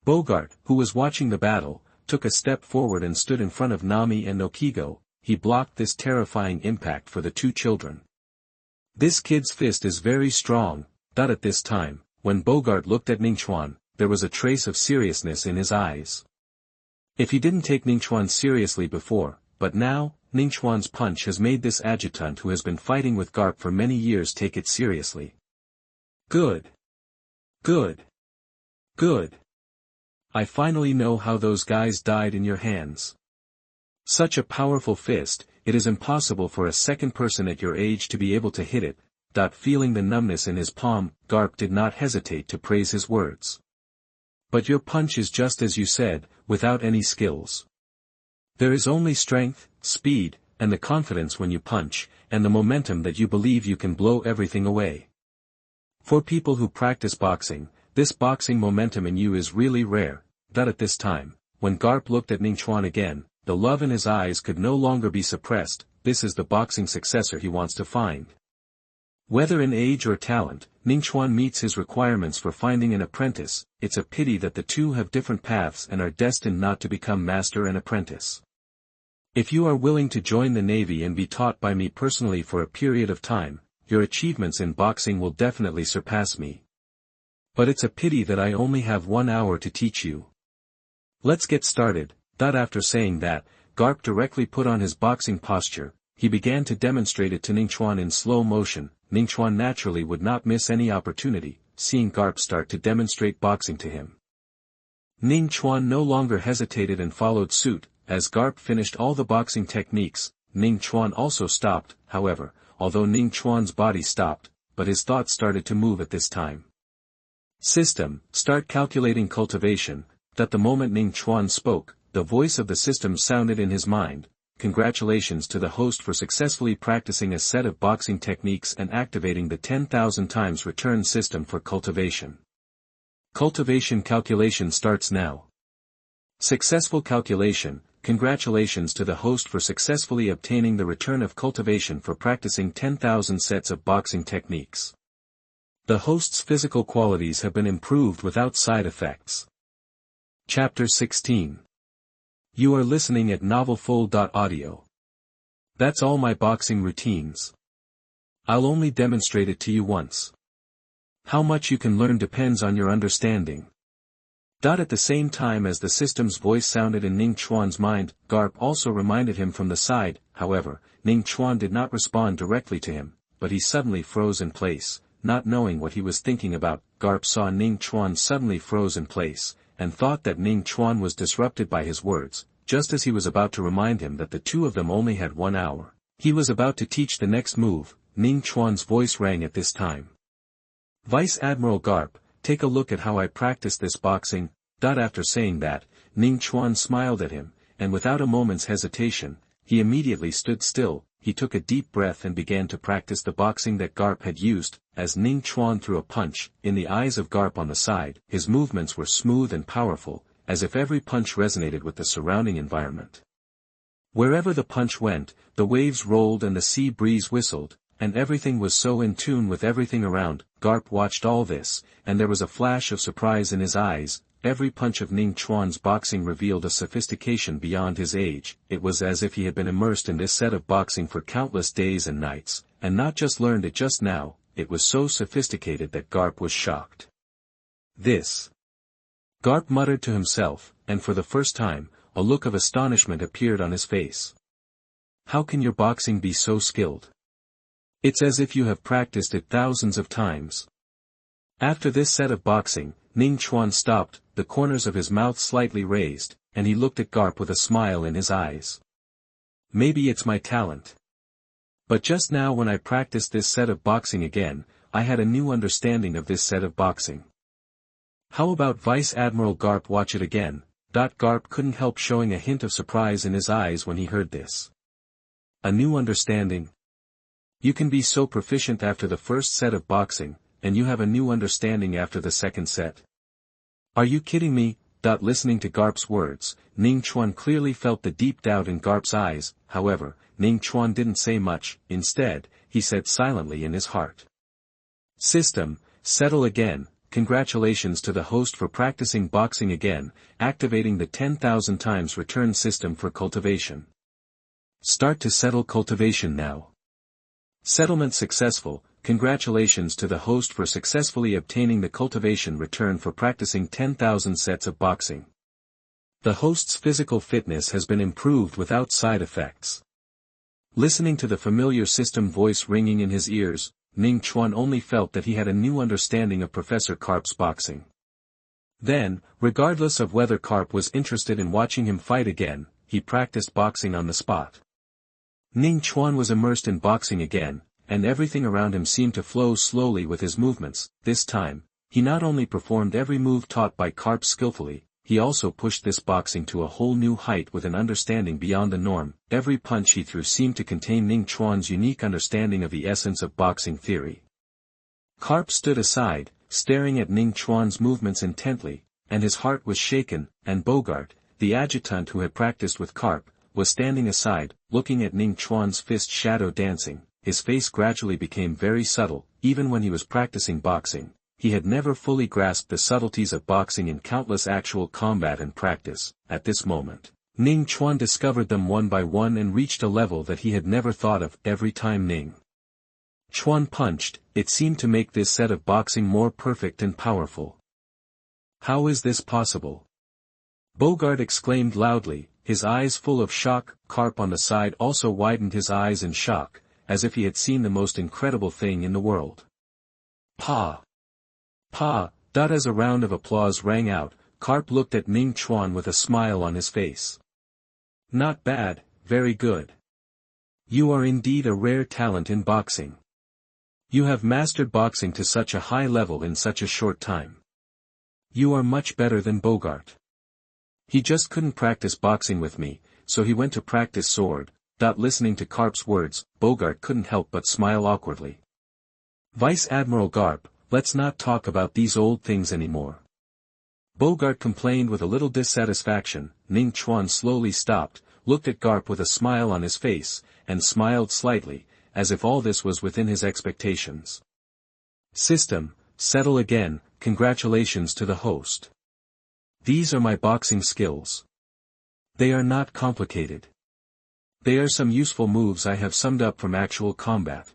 Bogart, who was watching the battle, took a step forward and stood in front of Nami and Nokigo. He blocked this terrifying impact for the two children. This kid's fist is very strong. At this time, when Bogart looked at Ningchuan, there was a trace of seriousness in his eyes. If he didn't take Ningchuan seriously before, but now, Ningchuan's punch has made this adjutant who has been fighting with Garp for many years take it seriously. Good. Good. Good. I finally know how those guys died in your hands. Such a powerful fist, it is impossible for a second person at your age to be able to hit it. Feeling the numbness in his palm, Garp did not hesitate to praise his words. But your punch is just as you said, without any skills. There is only strength, speed, and the confidence when you punch, and the momentum that you believe you can blow everything away. For people who practice boxing, this boxing momentum in you is really rare. At this time, when Garp looked at Ningchuan again, the love in his eyes could no longer be suppressed. This is the boxing successor he wants to find. Whether in age or talent, Ningchuan meets his requirements for finding an apprentice. It's a pity that the two have different paths and are destined not to become master and apprentice. If you are willing to join the Navy and be taught by me personally for a period of time, your achievements in boxing will definitely surpass me. But it's a pity that I only have 1 hour to teach you. Let's get started. After saying that, Garp directly put on his boxing posture. He began to demonstrate it to Ningchuan in slow motion. Ningchuan naturally would not miss any opportunity, seeing Garp start to demonstrate boxing to him. Ningchuan no longer hesitated and followed suit. As Garp finished all the boxing techniques, Ningchuan also stopped. However, although Ningchuan's body stopped, but his thoughts started to move at this time. System, start calculating cultivation. The moment Ningchuan spoke, the voice of the system sounded in his mind. Congratulations to the host for successfully practicing a set of boxing techniques and activating the 10,000 times return system for cultivation. Cultivation calculation starts now. Successful calculation. Congratulations to the host for successfully obtaining the return of cultivation for practicing 10,000 sets of boxing techniques. The host's physical qualities have been improved without side effects. Chapter 16. You are listening at novelfull.audio. That's all my boxing routines. I'll only demonstrate it to you once. How much you can learn depends on your understanding. At the same time as the system's voice sounded in Ningchuan's mind, Garp also reminded him from the side. However, Ningchuan did not respond directly to him, but he suddenly froze in place, not knowing what he was thinking about. Garp saw Ningchuan suddenly froze in place, and thought that Ningchuan was disrupted by his words. Just as he was about to remind him that the two of them only had 1 hour, he was about to teach the next move. Ningchuan's voice rang at this time. Vice Admiral Garp, take a look at how I practice this boxing. After saying that, Ningchuan smiled at him, and without a moment's hesitation, he immediately stood still. He took a deep breath and began to practice the boxing that Garp had used. As Ningchuan threw a punch, in the eyes of Garp on the side, his movements were smooth and powerful, as if every punch resonated with the surrounding environment. Wherever the punch went, the waves rolled and the sea breeze whistled, and everything was so in tune with everything around. Garp watched all this, and there was a flash of surprise in his eyes. Every punch of Ningchuan's boxing revealed a sophistication beyond his age. It was as if he had been immersed in this set of boxing for countless days and nights, and not just learned it just now. It was so sophisticated that Garp was shocked. This. Garp muttered to himself, and for the first time, a look of astonishment appeared on his face. How can your boxing be so skilled? It's as if you have practiced it thousands of times. After this set of boxing, Ningchuan stopped, the corners of his mouth slightly raised, and he looked at Garp with a smile in his eyes. Maybe it's my talent. But just now when I practiced this set of boxing again, I had a new understanding of this set of boxing. How about Vice Admiral Garp watch it again? Garp couldn't help showing a hint of surprise in his eyes when he heard this. A new understanding? You can be so proficient after the first set of boxing, and you have a new understanding after the second set. Are you kidding me? Listening to Garp's words, Ningchuan clearly felt the deep doubt in Garp's eyes. However, Ningchuan didn't say much. Instead, he said silently in his heart. System, settle again. Congratulations to the host for practicing boxing again, activating the 10,000 times return system for cultivation. Start to settle cultivation now. Settlement successful. Congratulations to the host for successfully obtaining the cultivation return for practicing 10,000 sets of boxing. The host's physical fitness has been improved without side effects. Listening to the familiar system voice ringing in his ears, Ningchuan only felt that he had a new understanding of Professor Garp's boxing. Then, regardless of whether Garp was interested in watching him fight again, he practiced boxing on the spot. Ningchuan was immersed in boxing again, and everything around him seemed to flow slowly with his movements. This time, he not only performed every move taught by Garp skillfully, he also pushed this boxing to a whole new height with an understanding beyond the norm. Every punch he threw seemed to contain Ning Chuan's unique understanding of the essence of boxing theory. Garp stood aside, staring at Ning Chuan's movements intently, and his heart was shaken, and Bogart, the adjutant who had practiced with Garp, was standing aside, looking at Ning Chuan's fist shadow dancing. His face gradually became very subtle. Even when he was practicing boxing, he had never fully grasped the subtleties of boxing in countless actual combat and practice. At this moment, Ning Chuan discovered them one by one and reached a level that he had never thought of. Every time Ning Chuan punched, it seemed to make this set of boxing more perfect and powerful. How is this possible? Bogart exclaimed loudly, his eyes full of shock. Garp on the side also widened his eyes in shock, as if he had seen the most incredible thing in the world. Pa! Pa! As a round of applause rang out, Garp looked at Ning Chuan with a smile on his face. Not bad, very good. You are indeed a rare talent in boxing. You have mastered boxing to such a high level in such a short time. You are much better than Bogart. He just couldn't practice boxing with me, so he went to practice sword. Listening to Garp's words, Bogart couldn't help but smile awkwardly. Vice Admiral Garp, let's not talk about these old things anymore. Bogart complained with a little dissatisfaction. Ning Chuan slowly stopped, looked at Garp with a smile on his face, and smiled slightly, as if all this was within his expectations. System, settle again. Congratulations to the host. These are my boxing skills. They are not complicated. They are some useful moves I have summed up from actual combat.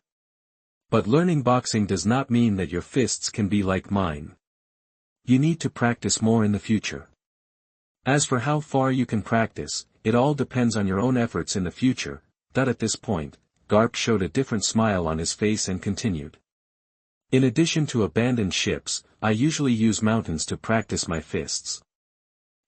But learning boxing does not mean that your fists can be like mine. You need to practice more in the future. As for how far you can practice, it all depends on your own efforts in the future. At this point, Garp showed a different smile on his face and continued. In addition to abandoned ships, I usually use mountains to practice my fists.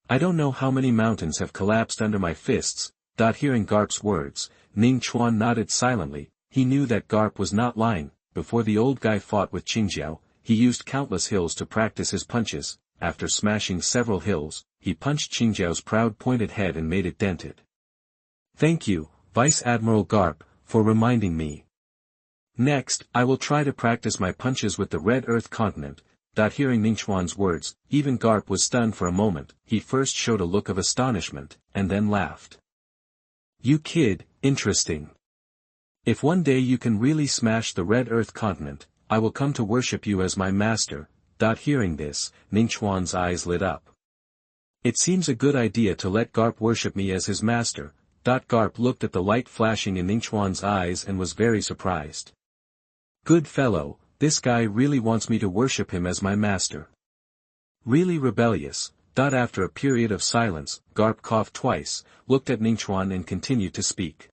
I don't know how many mountains have collapsed under my fists. Hearing Garp's words, Ning Chuan nodded silently. He knew that Garp was not lying. Before the old guy fought with Qingjiao, he used countless hills to practice his punches. After smashing several hills, he punched Qingjiao's proud pointed head and made it dented. Thank you, Vice Admiral Garp, for reminding me. Next, I will try to practice my punches with the Red Earth continent. Hearing Ning Chuan's words, even Garp was stunned for a moment. He first showed a look of astonishment, and then laughed. You kid, interesting. If one day you can really smash the Red Earth continent, I will come to worship you as my master. Hearing this, Ning Chuan's eyes lit up. It seems a good idea to let Garp worship me as his master. Garp looked at the light flashing in Ning Chuan's eyes and was very surprised. Good fellow, this guy really wants me to worship him as my master. Really rebellious. After a period of silence, Garp coughed twice, looked at Ning Chuan and continued to speak.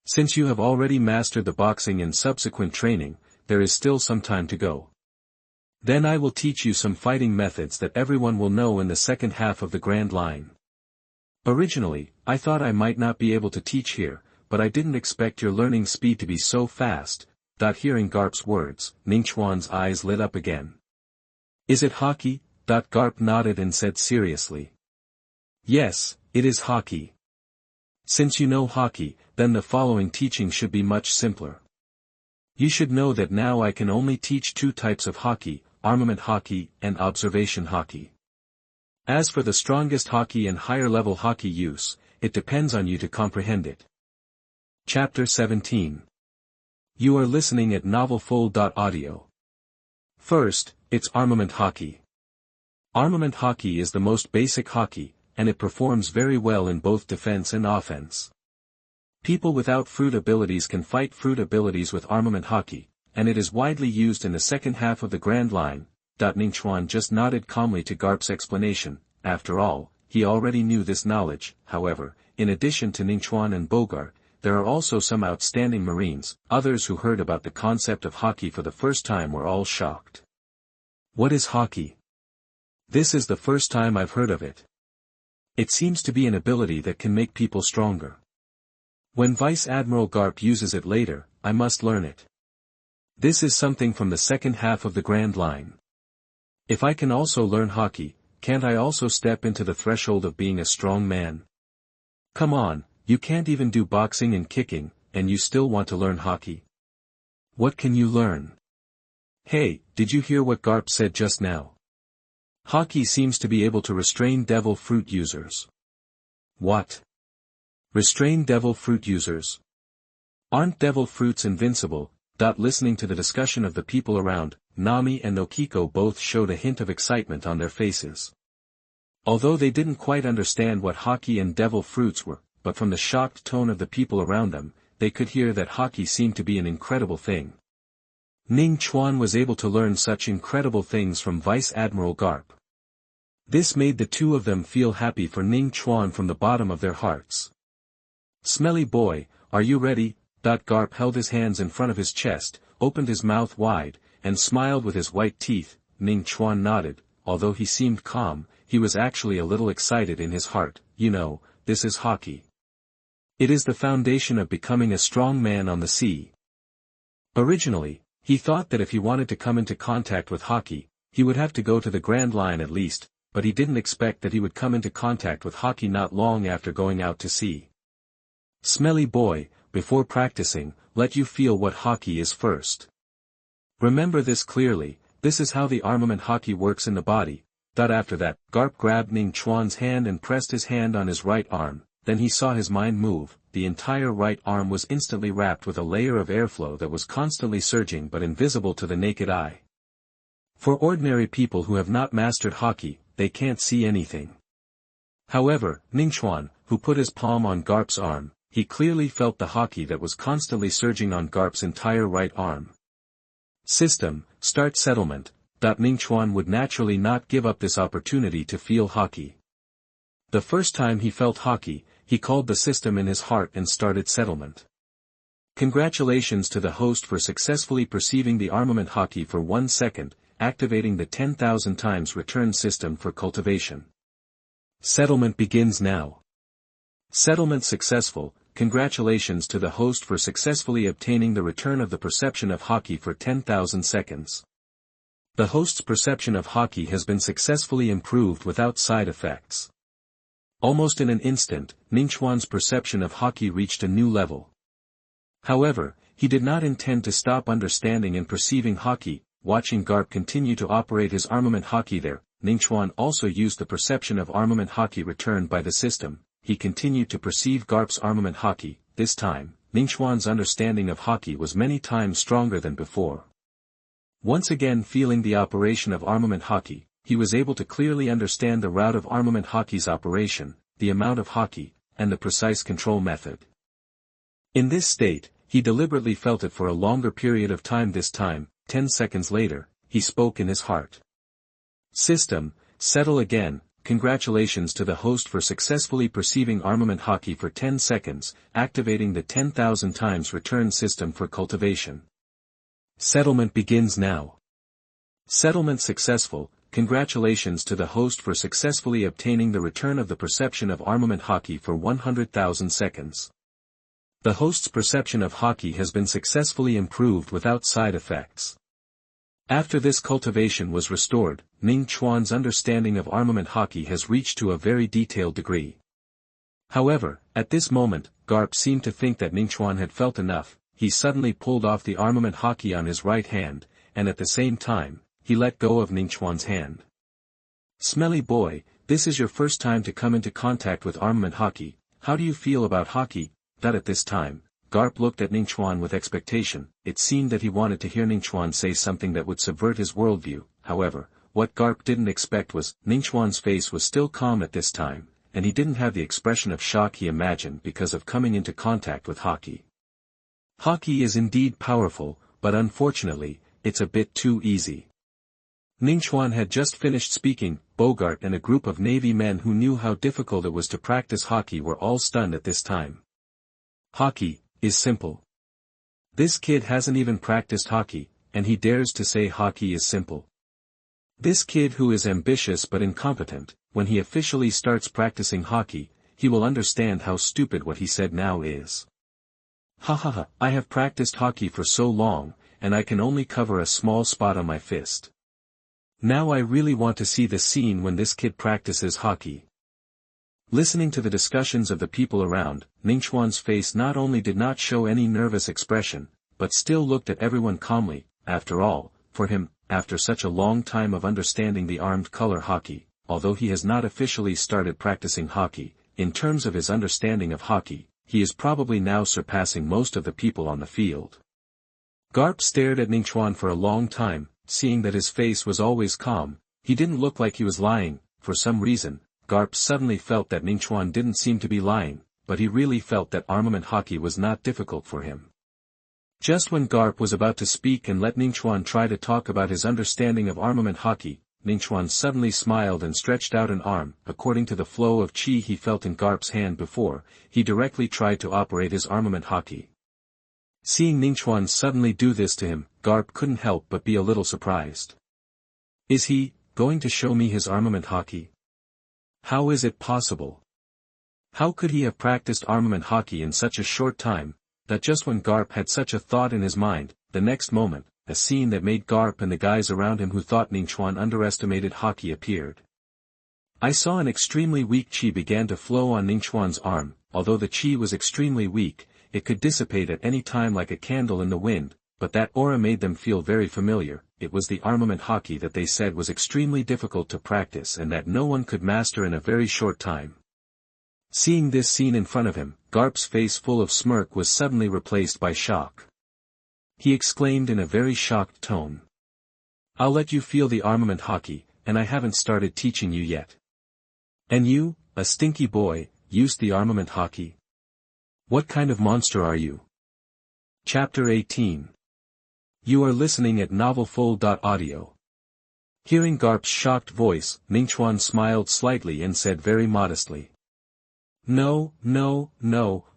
Since you have already mastered the boxing in subsequent training, there is still some time to go. Then I will teach you some fighting methods that everyone will know in the second half of the Grand Line. Originally, I thought I might not be able to teach here, but I didn't expect your learning speed to be so fast. Hearing Garp's words, Ning Chuan's eyes lit up again. Is it hockey? Garp nodded and said seriously. Yes, it is hockey. Since you know hockey, then the following teaching should be much simpler. You should know that now I can only teach two types of hockey, armament hockey and observation hockey. As for the strongest hockey and higher level hockey use, it depends on you to comprehend it. Chapter 17. You are listening at novelfull.audio. First, it's armament hockey. Armament hockey is the most basic hockey, and it performs very well in both defense and offense. People without fruit abilities can fight fruit abilities with armament hockey, and it is widely used in the second half of the Grand Line. Ningchuan just nodded calmly to Garp's explanation. After all, he already knew this knowledge. However, in addition to Ningchuan and Bogart, there are also some outstanding Marines. Others who heard about the concept of hockey for the first time were all shocked. What is hockey? This is the first time I've heard of it. It seems to be an ability that can make people stronger. When Vice Admiral Garp uses it later, I must learn it. This is something from the second half of the Grand Line. If I can also learn hockey, can't I also step into the threshold of being a strong man? Come on, you can't even do boxing and kicking, and you still want to learn hockey? What can you learn? Hey, did you hear what Garp said just now? Hockey seems to be able to restrain devil fruit users. What? Restrain devil fruit users? Aren't devil fruits invincible? Listening to the discussion of the people around, Nami and Okiko both showed a hint of excitement on their faces. Although they didn't quite understand what hockey and devil fruits were, but from the shocked tone of the people around them, they could hear that hockey seemed to be an incredible thing. Ning Chuan was able to learn such incredible things from Vice Admiral Garp. This made the two of them feel happy for Ning Chuan from the bottom of their hearts. Smelly boy, are you ready? Garp held his hands in front of his chest, opened his mouth wide, and smiled with his white teeth. Ning Chuan nodded. Although he seemed calm, he was actually a little excited in his heart. You know, this is hockey. It is the foundation of becoming a strong man on the sea. Originally, he thought that if he wanted to come into contact with hockey, he would have to go to the Grand Line at least, but he didn't expect that he would come into contact with hockey not long after going out to sea. Smelly boy, before practicing, let you feel what hockey is first. Remember this clearly, this is how the armament hockey works in the body. After that, Garp grabbed Ning Chuan's hand and pressed his hand on his right arm, then he saw his mind move. The entire right arm was instantly wrapped with a layer of airflow that was constantly surging but invisible to the naked eye. For ordinary people who have not mastered hockey, they can't see anything. However, Ningchuan, who put his palm on Garp's arm, he clearly felt the hockey that was constantly surging on Garp's entire right arm. System, start settlement. Ningchuan would naturally not give up this opportunity to feel hockey. The first time he felt hockey, he called the system in his heart and started settlement. Congratulations to the host for successfully perceiving the armament hockey for 1 second, activating the 10,000 times return system for cultivation. Settlement begins now. Settlement successful. Congratulations to the host for successfully obtaining the return of the perception of hockey for 10,000 seconds. The host's perception of hockey has been successfully improved without side effects. Almost in an instant, Ningchuan's perception of hockey reached a new level. However, he did not intend to stop understanding and perceiving hockey. Watching Garp continue to operate his armament hockey there, Ningchuan also used the perception of armament hockey returned by the system. He continued to perceive Garp's armament hockey. This time, Ningchuan's understanding of hockey was many times stronger than before. Once again feeling the operation of armament hockey, he was able to clearly understand the route of armament hockey's operation, the amount of hockey, and the precise control method. In this state, he deliberately felt it for a longer period of time. This time, 10 seconds later, he spoke in his heart. System, settle again. Congratulations to the host for successfully perceiving armament hockey for 10 seconds, activating the 10,000 times return system for cultivation. Settlement begins now. Settlement successful. Congratulations to the host for successfully obtaining the return of the perception of armament hockey for 100,000 seconds. The host's perception of hockey has been successfully improved without side effects. After this cultivation was restored, Ning Chuan's understanding of armament hockey has reached to a very detailed degree. However, at this moment, Garp seemed to think that Ning Chuan had felt enough. He suddenly pulled off the armament hockey on his right hand, and at the same time, he let go of Ning Chuan's hand. Smelly boy, this is your first time to come into contact with armament hockey. How do you feel about hockey? At this time, Garp looked at Ning Chuan with expectation. It seemed that he wanted to hear Ning Chuan say something that would subvert his worldview. However, what Garp didn't expect was, Ning Chuan's face was still calm at this time, and he didn't have the expression of shock he imagined because of coming into contact with hockey. Hockey is indeed powerful, but unfortunately, it's a bit too easy. Ningchuan had just finished speaking. Bogart and a group of Navy men who knew how difficult it was to practice hockey were all stunned at this time. Hockey is simple. This kid hasn't even practiced hockey, and he dares to say hockey is simple. This kid who is ambitious but incompetent, when he officially starts practicing hockey, he will understand how stupid what he said now is. Ha ha ha, I have practiced hockey for so long, and I can only cover a small spot on my fist. Now I really want to see the scene when this kid practices hockey. Listening to the discussions of the people around, Ningchuan's face not only did not show any nervous expression, but still looked at everyone calmly. After all, for him, after such a long time of understanding the armed color hockey, although he has not officially started practicing hockey, in terms of his understanding of hockey, he is probably now surpassing most of the people on the field. Garp stared at Ningchuan for a long time, seeing that his face was always calm. He didn't look like he was lying. For some reason, Garp suddenly felt that Ningchuan didn't seem to be lying, but he really felt that armament hockey was not difficult for him. Just when Garp was about to speak and let Ningchuan try to talk about his understanding of armament hockey, Ningchuan suddenly smiled and stretched out an arm. According to the flow of chi he felt in Garp's hand before, he directly tried to operate his armament hockey. Seeing Ningchuan suddenly do this to him, Garp couldn't help but be a little surprised. Is he going to show me his armament hockey? How is it possible? How could he have practiced armament hockey in such a short time? That just when Garp had such a thought in his mind, the next moment, a scene that made Garp and the guys around him who thought Ningchuan underestimated hockey appeared. I saw an extremely weak chi began to flow on Ningchuan's arm. Although the chi was extremely weak, it could dissipate at any time like a candle in the wind, but that aura made them feel very familiar. It was the armament hockey that they said was extremely difficult to practice and that no one could master in a very short time. Seeing this scene in front of him, Garp's face full of smirk was suddenly replaced by shock. He exclaimed in a very shocked tone. I'll let you feel the armament hockey, and I haven't started teaching you yet. And you, a stinky boy, used the armament hockey? What kind of monster are you? Chapter 18. You are listening at novelfull.audio. Hearing Garp's shocked voice, Ningchuan smiled slightly and said very modestly. No,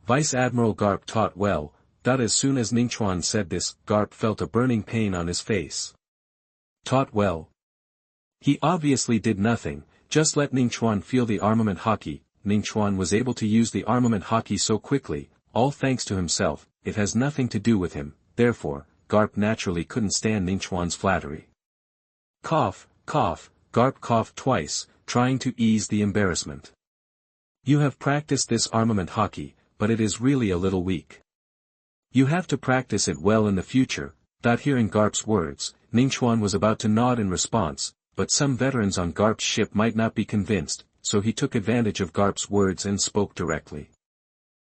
Vice Admiral Garp taught well. As soon as Ningchuan said this, Garp felt a burning pain on his face. Taught well. He obviously did nothing, just let Ningchuan feel the armament hockey. Ningchuan was able to use the armament hockey so quickly, all thanks to himself. It has nothing to do with him, therefore, Garp naturally couldn't stand Ningchuan's flattery. Cough, Garp coughed twice, trying to ease the embarrassment. You have practiced this armament hockey, but it is really a little weak. You have to practice it well in the future. Hearing Garp's words, Ningchuan was about to nod in response, but some veterans on Garp's ship might not be convinced, so he took advantage of Garp's words and spoke directly.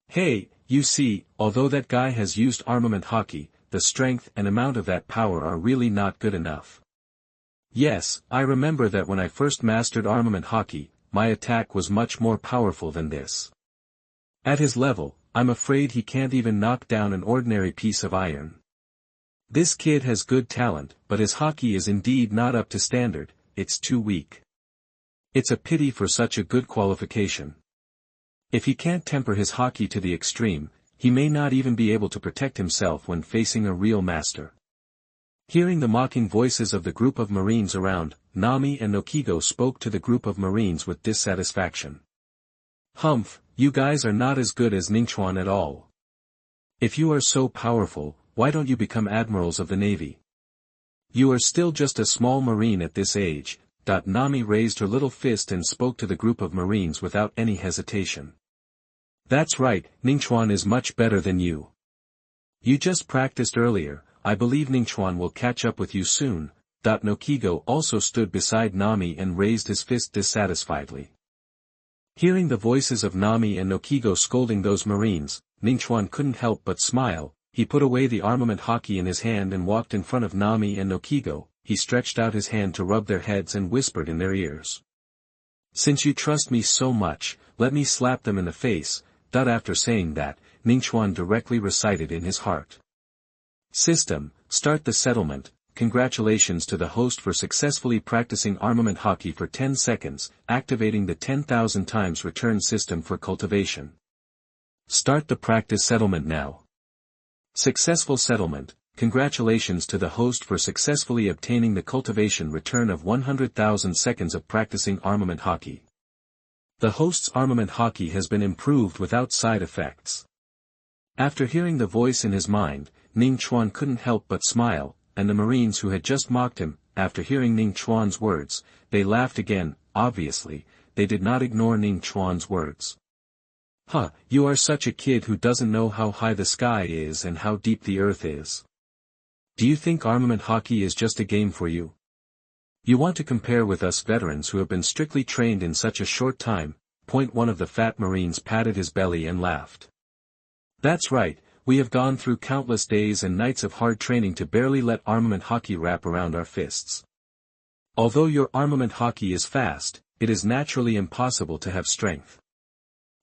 Hey, you see, although that guy has used armament hockey, the strength and amount of that power are really not good enough. Yes, I remember that when I first mastered armament hockey, my attack was much more powerful than this. At his level, I'm afraid he can't even knock down an ordinary piece of iron. This kid has good talent, but his hockey is indeed not up to standard. It's too weak. It's a pity for such a good qualification. If he can't temper his hockey to the extreme, he may not even be able to protect himself when facing a real master. Hearing the mocking voices of the group of Marines around, Nami and Nokigo spoke to the group of Marines with dissatisfaction. Humph, you guys are not as good as Ningchuan at all. If you are so powerful, why don't you become admirals of the Navy? You are still just a small Marine at this age. Nami raised her little fist and spoke to the group of Marines without any hesitation. That's right, Ningchuan is much better than you. You just practiced earlier. I believe Ningchuan will catch up with you soon. Nokigo also stood beside Nami and raised his fist dissatisfiedly. Hearing the voices of Nami and Nokigo scolding those Marines, Ningchuan couldn't help but smile. He put away the armament hockey in his hand and walked in front of Nami and Nokigo. He stretched out his hand to rub their heads and whispered in their ears. Since you trust me so much, let me slap them in the face. After saying that, Ningchuan directly recited in his heart. System, start the settlement. Congratulations to the host for successfully practicing armament hockey for 10 seconds, activating the 10,000 times return system for cultivation. Start the practice settlement now. Successful settlement. Congratulations to the host for successfully obtaining the cultivation return of 100,000 seconds of practicing armament hockey. The host's armament hockey has been improved without side effects. After hearing the voice in his mind, Ning Chuan couldn't help but smile, and the Marines who had just mocked him, after hearing Ning Chuan's words, they laughed again. Obviously, they did not ignore Ning Chuan's words. Huh, you are such a kid who doesn't know how high the sky is and how deep the earth is. Do you think armament hockey is just a game for you? You want to compare with us veterans who have been strictly trained in such a short time? One of the fat Marines patted his belly and laughed. That's right, we have gone through countless days and nights of hard training to barely let armament hockey wrap around our fists. Although your armament hockey is fast, it is naturally impossible to have strength.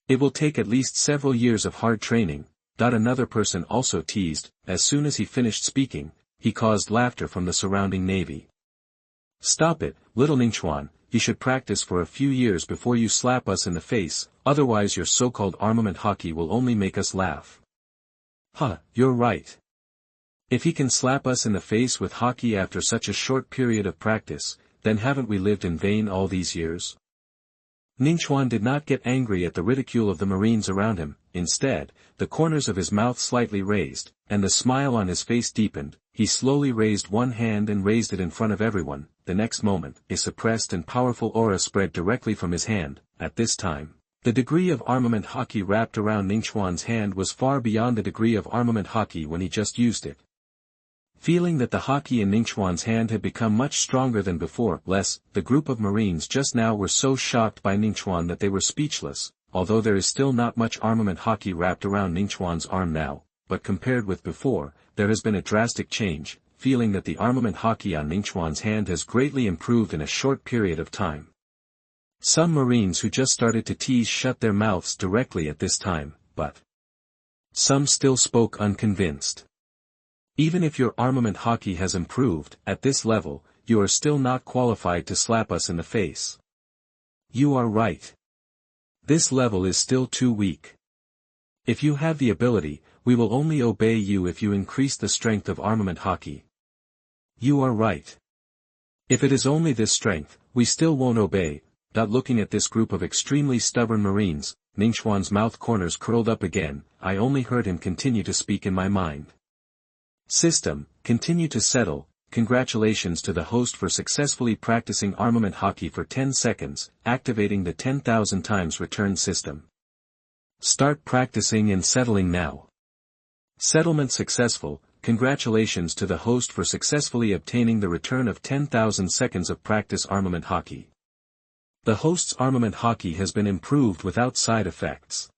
It will take at least several years of hard training. Another person also teased. As soon as he finished speaking, he caused laughter from the surrounding navy. Stop it, little Ningchuan, you should practice for a few years before you slap us in the face, otherwise your so-called armament hockey will only make us laugh. Huh, you're right. If he can slap us in the face with hockey after such a short period of practice, then haven't we lived in vain all these years? Ningchuan did not get angry at the ridicule of the Marines around him. Instead, the corners of his mouth slightly raised, and the smile on his face deepened. He slowly raised one hand and raised it in front of everyone. The next moment, a suppressed and powerful aura spread directly from his hand. At this time, the degree of armament hockey wrapped around Ningchuan's hand was far beyond the degree of armament hockey when he just used it. Feeling that the hockey in Ningchuan's hand had become much stronger than before, the group of Marines just now were so shocked by Ningchuan that they were speechless. Although there is still not much armament hockey wrapped around Ningchuan's arm now, but compared with before, there has been a drastic change, feeling that the armament hockey on Ningchuan's hand has greatly improved in a short period of time. Some Marines who just started to tease shut their mouths directly at this time, but some still spoke unconvinced. Even if your armament hockey has improved, at this level, you are still not qualified to slap us in the face. You are right. This level is still too weak. If you have the ability, we will only obey you if you increase the strength of armament hockey. You are right. If it is only this strength, we still won't obey. Looking at this group of extremely stubborn Marines, Ningchuan's mouth corners curled up again. I only heard him continue to speak in my mind. System, continue to settle. Congratulations to the host for successfully practicing armament hockey for 10 seconds, activating the 10,000 times return system. Start practicing and settling now. Settlement successful. Congratulations to the host for successfully obtaining the return of 10,000 seconds of practice armament hockey. The host's armament hockey has been improved without side effects.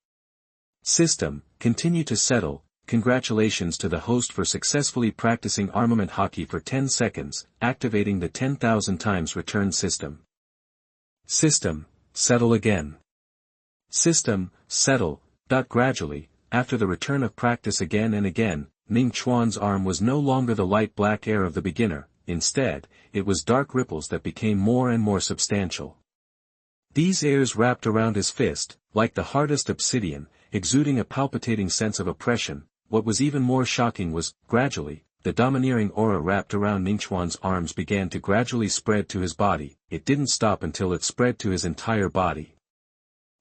System, continue to settle. Congratulations to the host for successfully practicing armament hockey for 10 seconds, activating the 10,000 times return system. System, settle again. System, settle. Gradually, after the return of practice again and again, Ning Chuan's arm was no longer the light black air of the beginner. Instead, it was dark ripples that became more and more substantial. These airs wrapped around his fist, like the hardest obsidian, exuding a palpitating sense of oppression. What was even more shocking was, gradually, the domineering aura wrapped around Ningchuan's arms began to gradually spread to his body. It didn't stop until it spread to his entire body.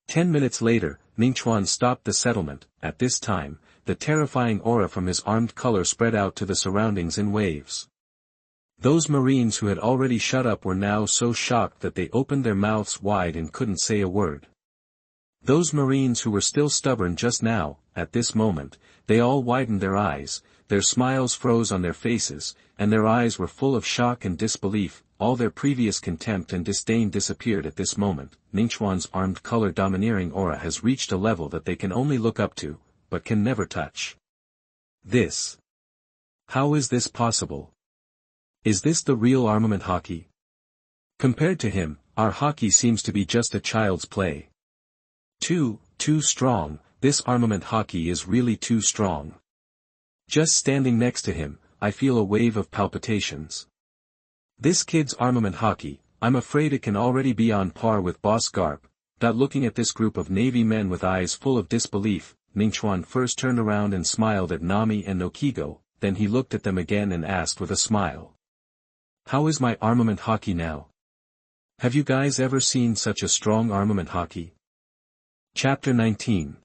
10 minutes later, Ningchuan stopped the settlement. At this time, the terrifying aura from his armed color spread out to the surroundings in waves. Those Marines who had already shut up were now so shocked that they opened their mouths wide and couldn't say a word. Those Marines who were still stubborn just now, at this moment, they all widened their eyes, their smiles froze on their faces, and their eyes were full of shock and disbelief. All their previous contempt and disdain disappeared at this moment. Ningchuan's armed color domineering aura has reached a level that they can only look up to, but can never touch. This. How is this possible? Is this the real armament hockey? Compared to him, our hockey seems to be just a child's play. Too strong. This armament hockey is really too strong. Just standing next to him, I feel a wave of palpitations. This kid's armament hockey, I'm afraid it can already be on par with Boss Garp. Looking at this group of Navy men with eyes full of disbelief, Ningchuan first turned around and smiled at Nami and Nokigo, then he looked at them again and asked with a smile. How is my armament hockey now? Have you guys ever seen such a strong armament hockey? Chapter 19.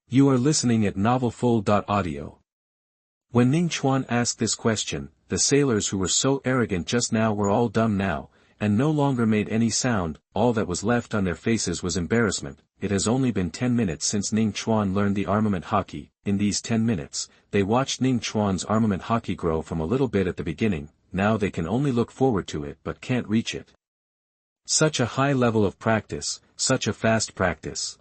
You are listening at novelfull.audio. When Ning Chuan asked this question, the sailors who were so arrogant just now were all dumb now, and no longer made any sound. All that was left on their faces was embarrassment. It has only been 10 minutes since Ning Chuan learned the armament Hawkeye. In these 10 minutes, they watched Ning Chuan's armament Hawkeye grow from a little bit at the beginning. Now they can only look forward to it but can't reach it. Such a high level of practice, such a fast practice.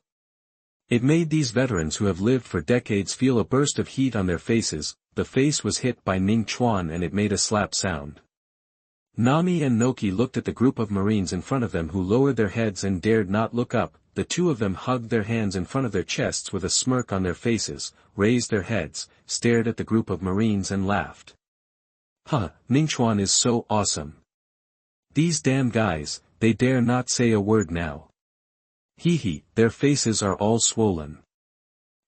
It made these veterans who have lived for decades feel a burst of heat on their faces. The face was hit by Ning Chuan and it made a slap sound. Nami and Noki looked at the group of Marines in front of them who lowered their heads and dared not look up. The two of them hugged their hands in front of their chests with a smirk on their faces, raised their heads, stared at the group of Marines and laughed. Huh, Ningchuan is so awesome. These damn guys, they dare not say a word now. Hee hee, their faces are all swollen.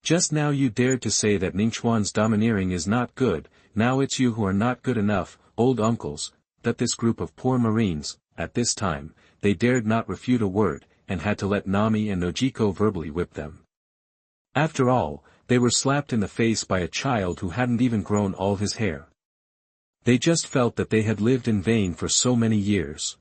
Just now you dared to say that Ningchuan's domineering is not good, now it's you who are not good enough, old uncles. That this group of poor Marines, at this time, they dared not refute a word, and had to let Nami and Nojiko verbally whip them. After all, they were slapped in the face by a child who hadn't even grown all his hair. They just felt that they had lived in vain for so many years.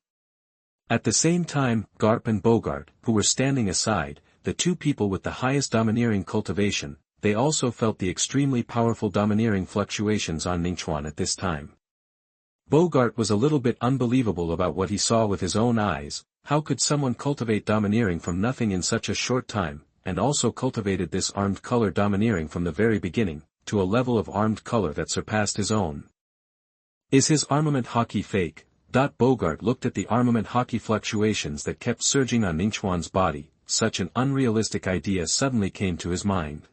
At the same time, Garp and Bogart, who were standing aside, the two people with the highest domineering cultivation, they also felt the extremely powerful domineering fluctuations on Ningchuan at this time. Bogart was a little bit unbelievable about what he saw with his own eyes. How could someone cultivate domineering from nothing in such a short time, and also cultivated this armed color domineering from the very beginning, to a level of armed color that surpassed his own? Is his armament Hawkeye fake? Bogart looked at the armament Hawkeye fluctuations that kept surging on Ningchuan's body. Such an unrealistic idea suddenly came to his mind.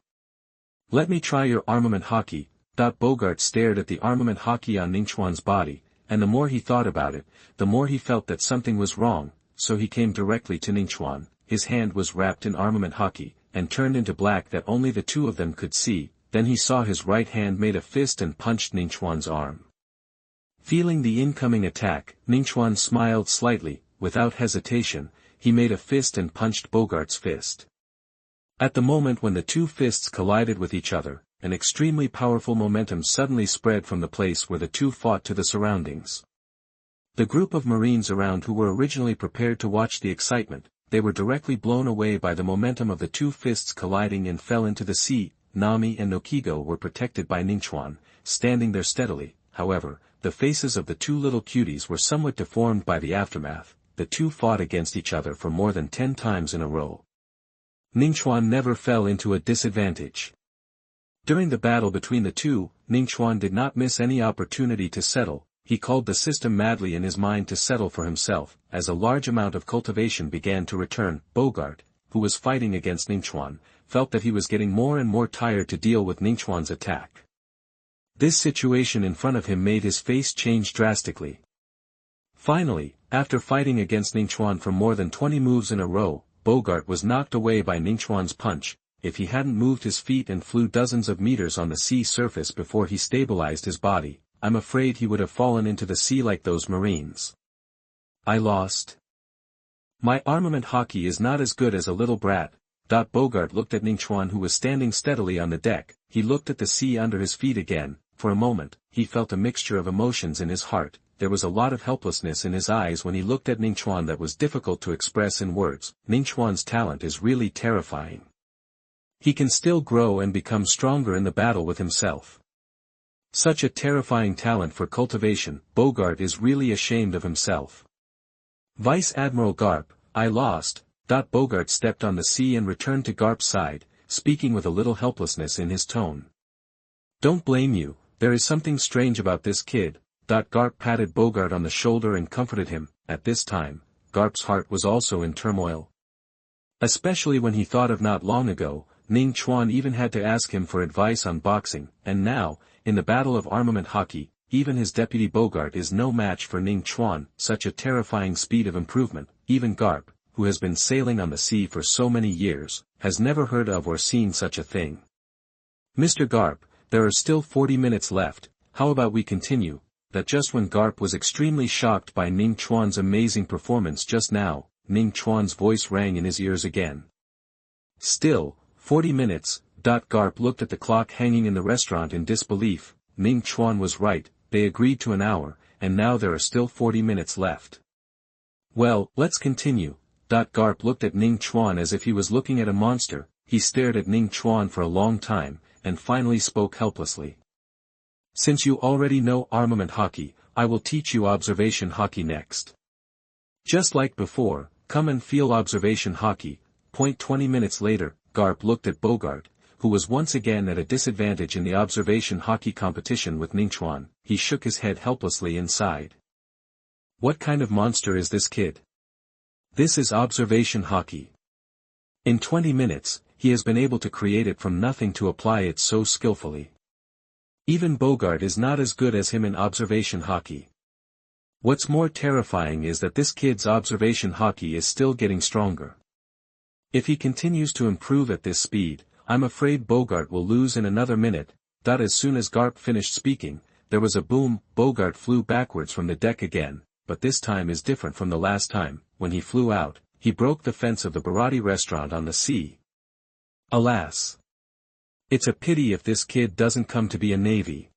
Let me try your armament Hawkeye. Bogart stared at the armament Hawkeye on Ningchuan's body, and the more he thought about it, the more he felt that something was wrong, so he came directly to Ningchuan. His hand was wrapped in armament Hawkeye, and turned into black that only the two of them could see. Then he saw his right hand made a fist and punched Ningchuan's arm. Feeling the incoming attack, Ningchuan smiled slightly. Without hesitation, he made a fist and punched Bogart's fist. At the moment when the two fists collided with each other, an extremely powerful momentum suddenly spread from the place where the two fought to the surroundings. The group of Marines around who were originally prepared to watch the excitement, they were directly blown away by the momentum of the two fists colliding and fell into the sea. Nami and Nokigo were protected by Ningchuan, standing there steadily. However, the faces of the two little cuties were somewhat deformed by the aftermath. The two fought against each other for more than 10 times in a row. Ningchuan never fell into a disadvantage. During the battle between the two, Ningchuan did not miss any opportunity to settle. He called the system madly in his mind to settle for himself. As a large amount of cultivation began to return, Bogart, who was fighting against Ningchuan, felt that he was getting more and more tired to deal with Ningchuan's attack. This situation in front of him made his face change drastically. Finally, after fighting against Ningchuan for more than 20 moves in a row, Bogart was knocked away by Ningchuan's punch. If he hadn't moved his feet and flew dozens of meters on the sea surface before he stabilized his body, I'm afraid he would have fallen into the sea like those Marines. I lost. My armament Hawkeye is not as good as a little brat. Bogart looked at Ningchuan who was standing steadily on the deck. He looked at the sea under his feet again. For a moment, he felt a mixture of emotions in his heart. There was a lot of helplessness in his eyes when he looked at Ningchuan that was difficult to express in words. Ningchuan's talent is really terrifying. He can still grow and become stronger in the battle with himself. Such a terrifying talent for cultivation. Bogart is really ashamed of himself. Vice Admiral Garp, I lost. Bogart stepped on the sea and returned to Garp's side, speaking with a little helplessness in his tone. Don't blame you, there is something strange about this kid. Garp patted Bogart on the shoulder and comforted him. At this time, Garp's heart was also in turmoil. Especially when he thought of not long ago, Ning Chuan even had to ask him for advice on boxing, and now, in the battle of armament Hawkeye, even his deputy Bogart is no match for Ning Chuan. Such a terrifying speed of improvement. Even Garp, who has been sailing on the sea for so many years, has never heard of or seen such a thing. Mr. Garp, there are still 40 minutes left, how about we continue? That just when Garp was extremely shocked by Ning Chuan's amazing performance just now, Ning Chuan's voice rang in his ears again. Still, 40 minutes. Garp looked at the clock hanging in the restaurant in disbelief. Ning Chuan was right, they agreed to an hour, and now there are still 40 minutes left. Well, let's continue. Garp looked at Ning Chuan as if he was looking at a monster. He stared at Ning Chuan for a long time, and finally spoke helplessly. Since you already know armament hockey, I will teach you observation hockey next. Just like before, come and feel observation hockey. 20 minutes later, Garp looked at Bogart, who was once again at a disadvantage in the observation hockey competition with Ningchuan. He shook his head helplessly and sighed. What kind of monster is this kid? This is observation hockey. In 20 minutes, he has been able to create it from nothing to apply it so skillfully. Even Bogart is not as good as him in observation hockey. What's more terrifying is that this kid's observation hockey is still getting stronger. If he continues to improve at this speed, I'm afraid Bogart will lose in another minute. As soon as Garp finished speaking, there was a boom. Bogart flew backwards from the deck again, but this time is different from the last time. When he flew out, he broke the fence of the Bharati restaurant on the sea. Alas! It's a pity if this kid doesn't come to be a Navy.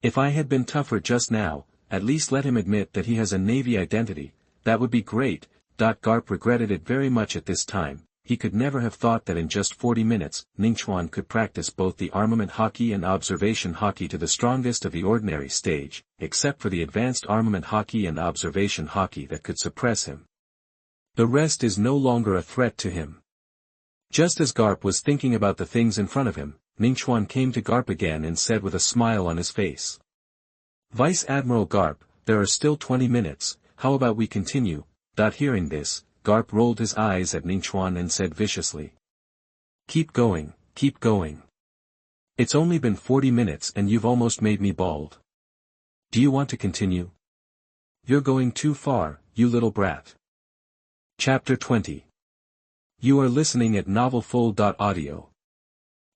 If I had been tougher just now, at least let him admit that he has a Navy identity, that would be great. Garp regretted it very much at this time. He could never have thought that in just 40 minutes, Ningchuan could practice both the armament hockey and observation hockey to the strongest of the ordinary stage, except for the advanced armament hockey and observation hockey that could suppress him. The rest is no longer a threat to him. Just as Garp was thinking about the things in front of him, Ningchuan came to Garp again and said with a smile on his face. Vice Admiral Garp, there are still 20 minutes, how about we continue? Hearing this, Garp rolled his eyes at Ningchuan and said viciously. Keep going, keep going. It's only been 40 minutes and you've almost made me bald. Do you want to continue? You're going too far, you little brat. Chapter 20. You are listening at novelfull.audio.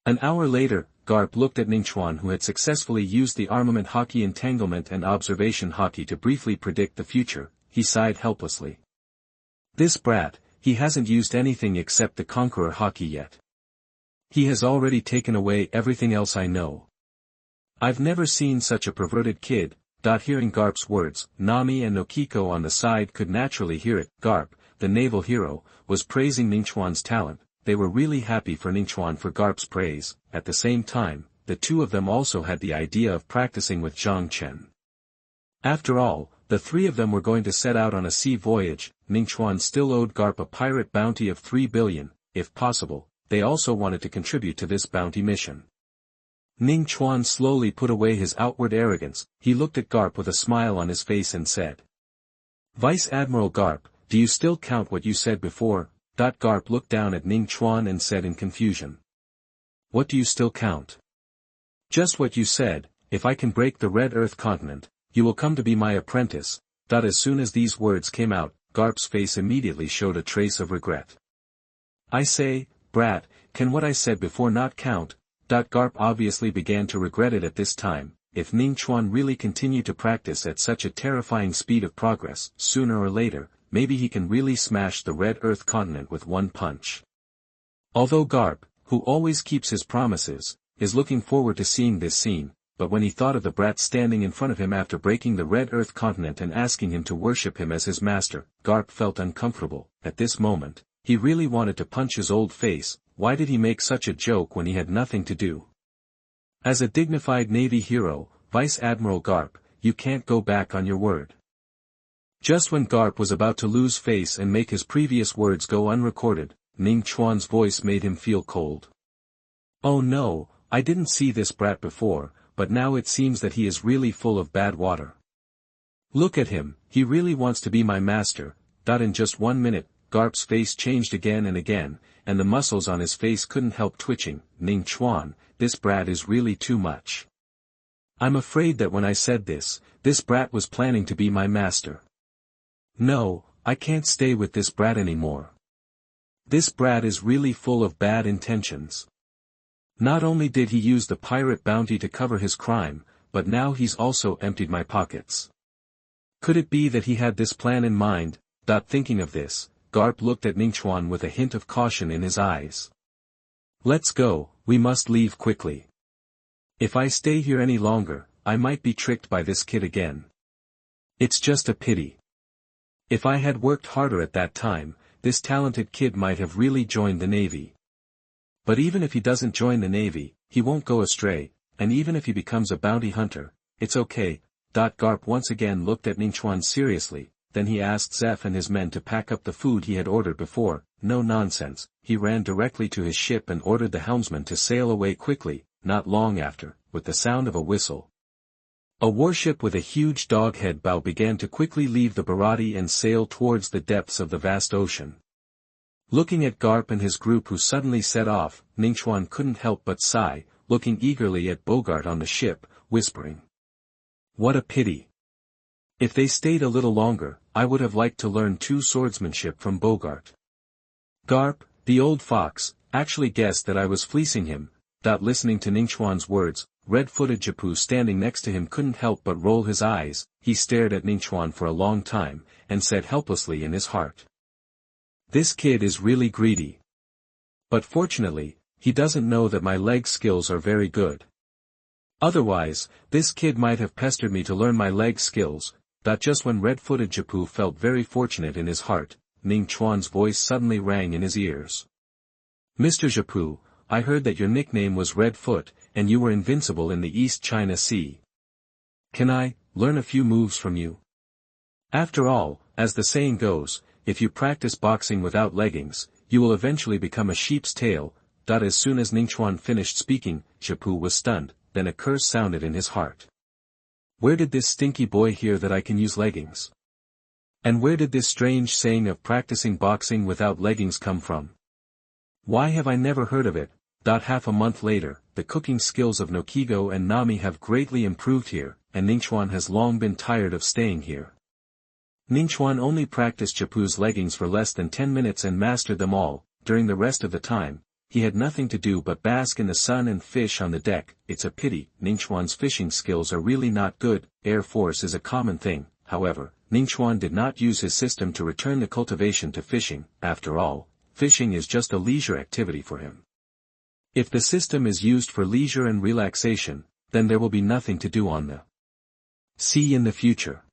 An hour later, Garp looked at Ningchuan, who had successfully used the armament hockey entanglement and observation hockey to briefly predict the future. He sighed helplessly. This brat, he hasn't used anything except the conqueror hockey yet. He has already taken away everything else I know. I've never seen such a perverted kid. Hearing Garp's words, Nami and Nokiko on the side could naturally hear it. Garp, the naval hero, was praising Ningchuan's talent. They were really happy for Ningchuan for Garp's praise. At the same time, the two of them also had the idea of practicing with Zhang Chen. After all, the three of them were going to set out on a sea voyage. Ningchuan still owed Garp a pirate bounty of 3 billion, if possible. They also wanted to contribute to this bounty mission. Ningchuan slowly put away his outward arrogance. He looked at Garp with a smile on his face and said. Vice Admiral Garp, do you still count what you said before? Garp looked down at Ningchuan and said in confusion. What do you still count? Just what you said. If I can break the Red Earth continent, you will come to be my apprentice. As soon as these words came out, Garp's face immediately showed a trace of regret. I say, brat, can what I said before not count? Garp obviously began to regret it at this time. If Ningchuan really continued to practice at such a terrifying speed of progress, sooner or later, maybe he can really smash the Red Earth continent with one punch. Although Garp, who always keeps his promises, is looking forward to seeing this scene, but when he thought of the brat standing in front of him after breaking the Red Earth continent and asking him to worship him as his master, Garp felt uncomfortable. At this moment, he really wanted to punch his old face. Why did he make such a joke when he had nothing to do? As a dignified Navy hero, Vice Admiral Garp, you can't go back on your word. Just when Garp was about to lose face and make his previous words go unrecorded, Ningchuan's voice made him feel cold. Oh no, I didn't see this brat before, but now it seems that he is really full of bad water. Look at him, he really wants to be my master. In just 1 minute, Garp's face changed again and again, and the muscles on his face couldn't help twitching. Ningchuan, this brat is really too much. I'm afraid that when I said this brat was planning to be my master. No, I can't stay with this brat anymore. This brat is really full of bad intentions. Not only did he use the pirate bounty to cover his crime, but now he's also emptied my pockets. Could it be that he had this plan in mind? Thinking of this, Garp looked at Ningchuan with a hint of caution in his eyes. Let's go, we must leave quickly. If I stay here any longer, I might be tricked by this kid again. It's just a pity. If I had worked harder at that time, this talented kid might have really joined the Navy. But even if he doesn't join the Navy, he won't go astray, and even if he becomes a bounty hunter, it's okay. Garp once again looked at Ningchuan seriously, then he asked Zeph and his men to pack up the food he had ordered before. No nonsense, he ran directly to his ship and ordered the helmsman to sail away quickly. Not long after, with the sound of a whistle, a warship with a huge dog-head bow began to quickly leave the Bharati and sail towards the depths of the vast ocean. Looking at Garp and his group who suddenly set off, Ningchuan couldn't help but sigh, looking eagerly at Bogart on the ship, whispering, "What a pity. If they stayed a little longer, I would have liked to learn true swordsmanship from Bogart." Garp, the old fox, actually guessed that I was fleecing him. Listening to Ningchuan's words, red-footed Japu standing next to him couldn't help but roll his eyes. He stared at Ningchuan for a long time, and said helplessly in his heart, "This kid is really greedy. But fortunately, he doesn't know that my leg skills are very good. Otherwise, this kid might have pestered me to learn my leg skills." Just when red-footed Japu felt very fortunate in his heart, Ningchuan's voice suddenly rang in his ears. "Mr. Japu, I heard that your nickname was Red Foot, and you were invincible in the East China Sea. Can I learn a few moves from you? After all, as the saying goes, if you practice boxing without leggings, you will eventually become a sheep's tail." As soon as Ningchuan finished speaking, Japu was stunned, then a curse sounded in his heart. Where did this stinky boy hear that I can use leggings? And where did this strange saying of practicing boxing without leggings come from? Why have I never heard of it? Half a month later, the cooking skills of Nokigo and Nami have greatly improved here, and Ningchuan has long been tired of staying here. Ningchuan only practiced Japu's leggings for less than 10 minutes and mastered them all. During the rest of the time, he had nothing to do but bask in the sun and fish on the deck. It's a pity, Ningchuan's fishing skills are really not good. Air Force is a common thing. However, Ningchuan did not use his system to return the cultivation to fishing. After all, fishing is just a leisure activity for him. If the system is used for leisure and relaxation, then there will be nothing to do on the sea in the future.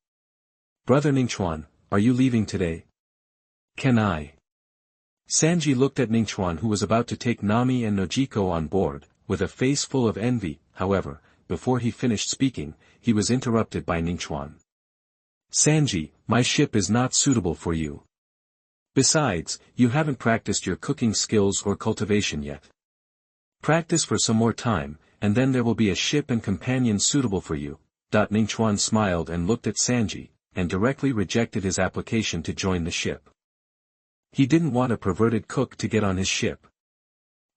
Brother Ningchuan, are you leaving today? Can I? Sanji looked at Ningchuan who was about to take Nami and Nojiko on board, with a face full of envy. However, before he finished speaking, he was interrupted by Ningchuan. Sanji, my ship is not suitable for you. Besides, you haven't practiced your cooking skills or cultivation yet. Practice for some more time, and then there will be a ship and companion suitable for you. Ningchuan smiled and looked at Sanji, and directly rejected his application to join the ship. He didn't want a perverted cook to get on his ship.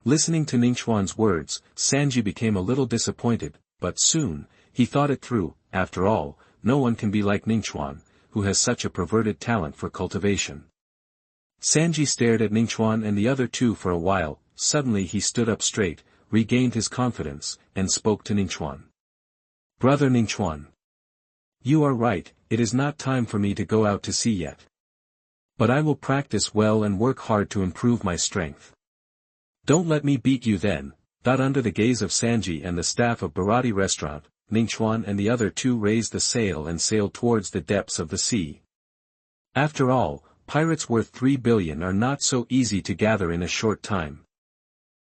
Listening to Ningchuan's words, Sanji became a little disappointed, but soon, he thought it through. After all, no one can be like Ningchuan, who has such a perverted talent for cultivation. Sanji stared at Ningchuan and the other two for a while. Suddenly he stood up straight, regained his confidence, and spoke to Ningchuan. Brother Ningchuan. You are right, it is not time for me to go out to sea yet. But I will practice well and work hard to improve my strength. Don't let me beat you then. Under the gaze of Sanji and the staff of Bharati Restaurant, Ningchuan and the other two raised the sail and sailed towards the depths of the sea. After all, pirates worth 3 billion are not so easy to gather in a short time.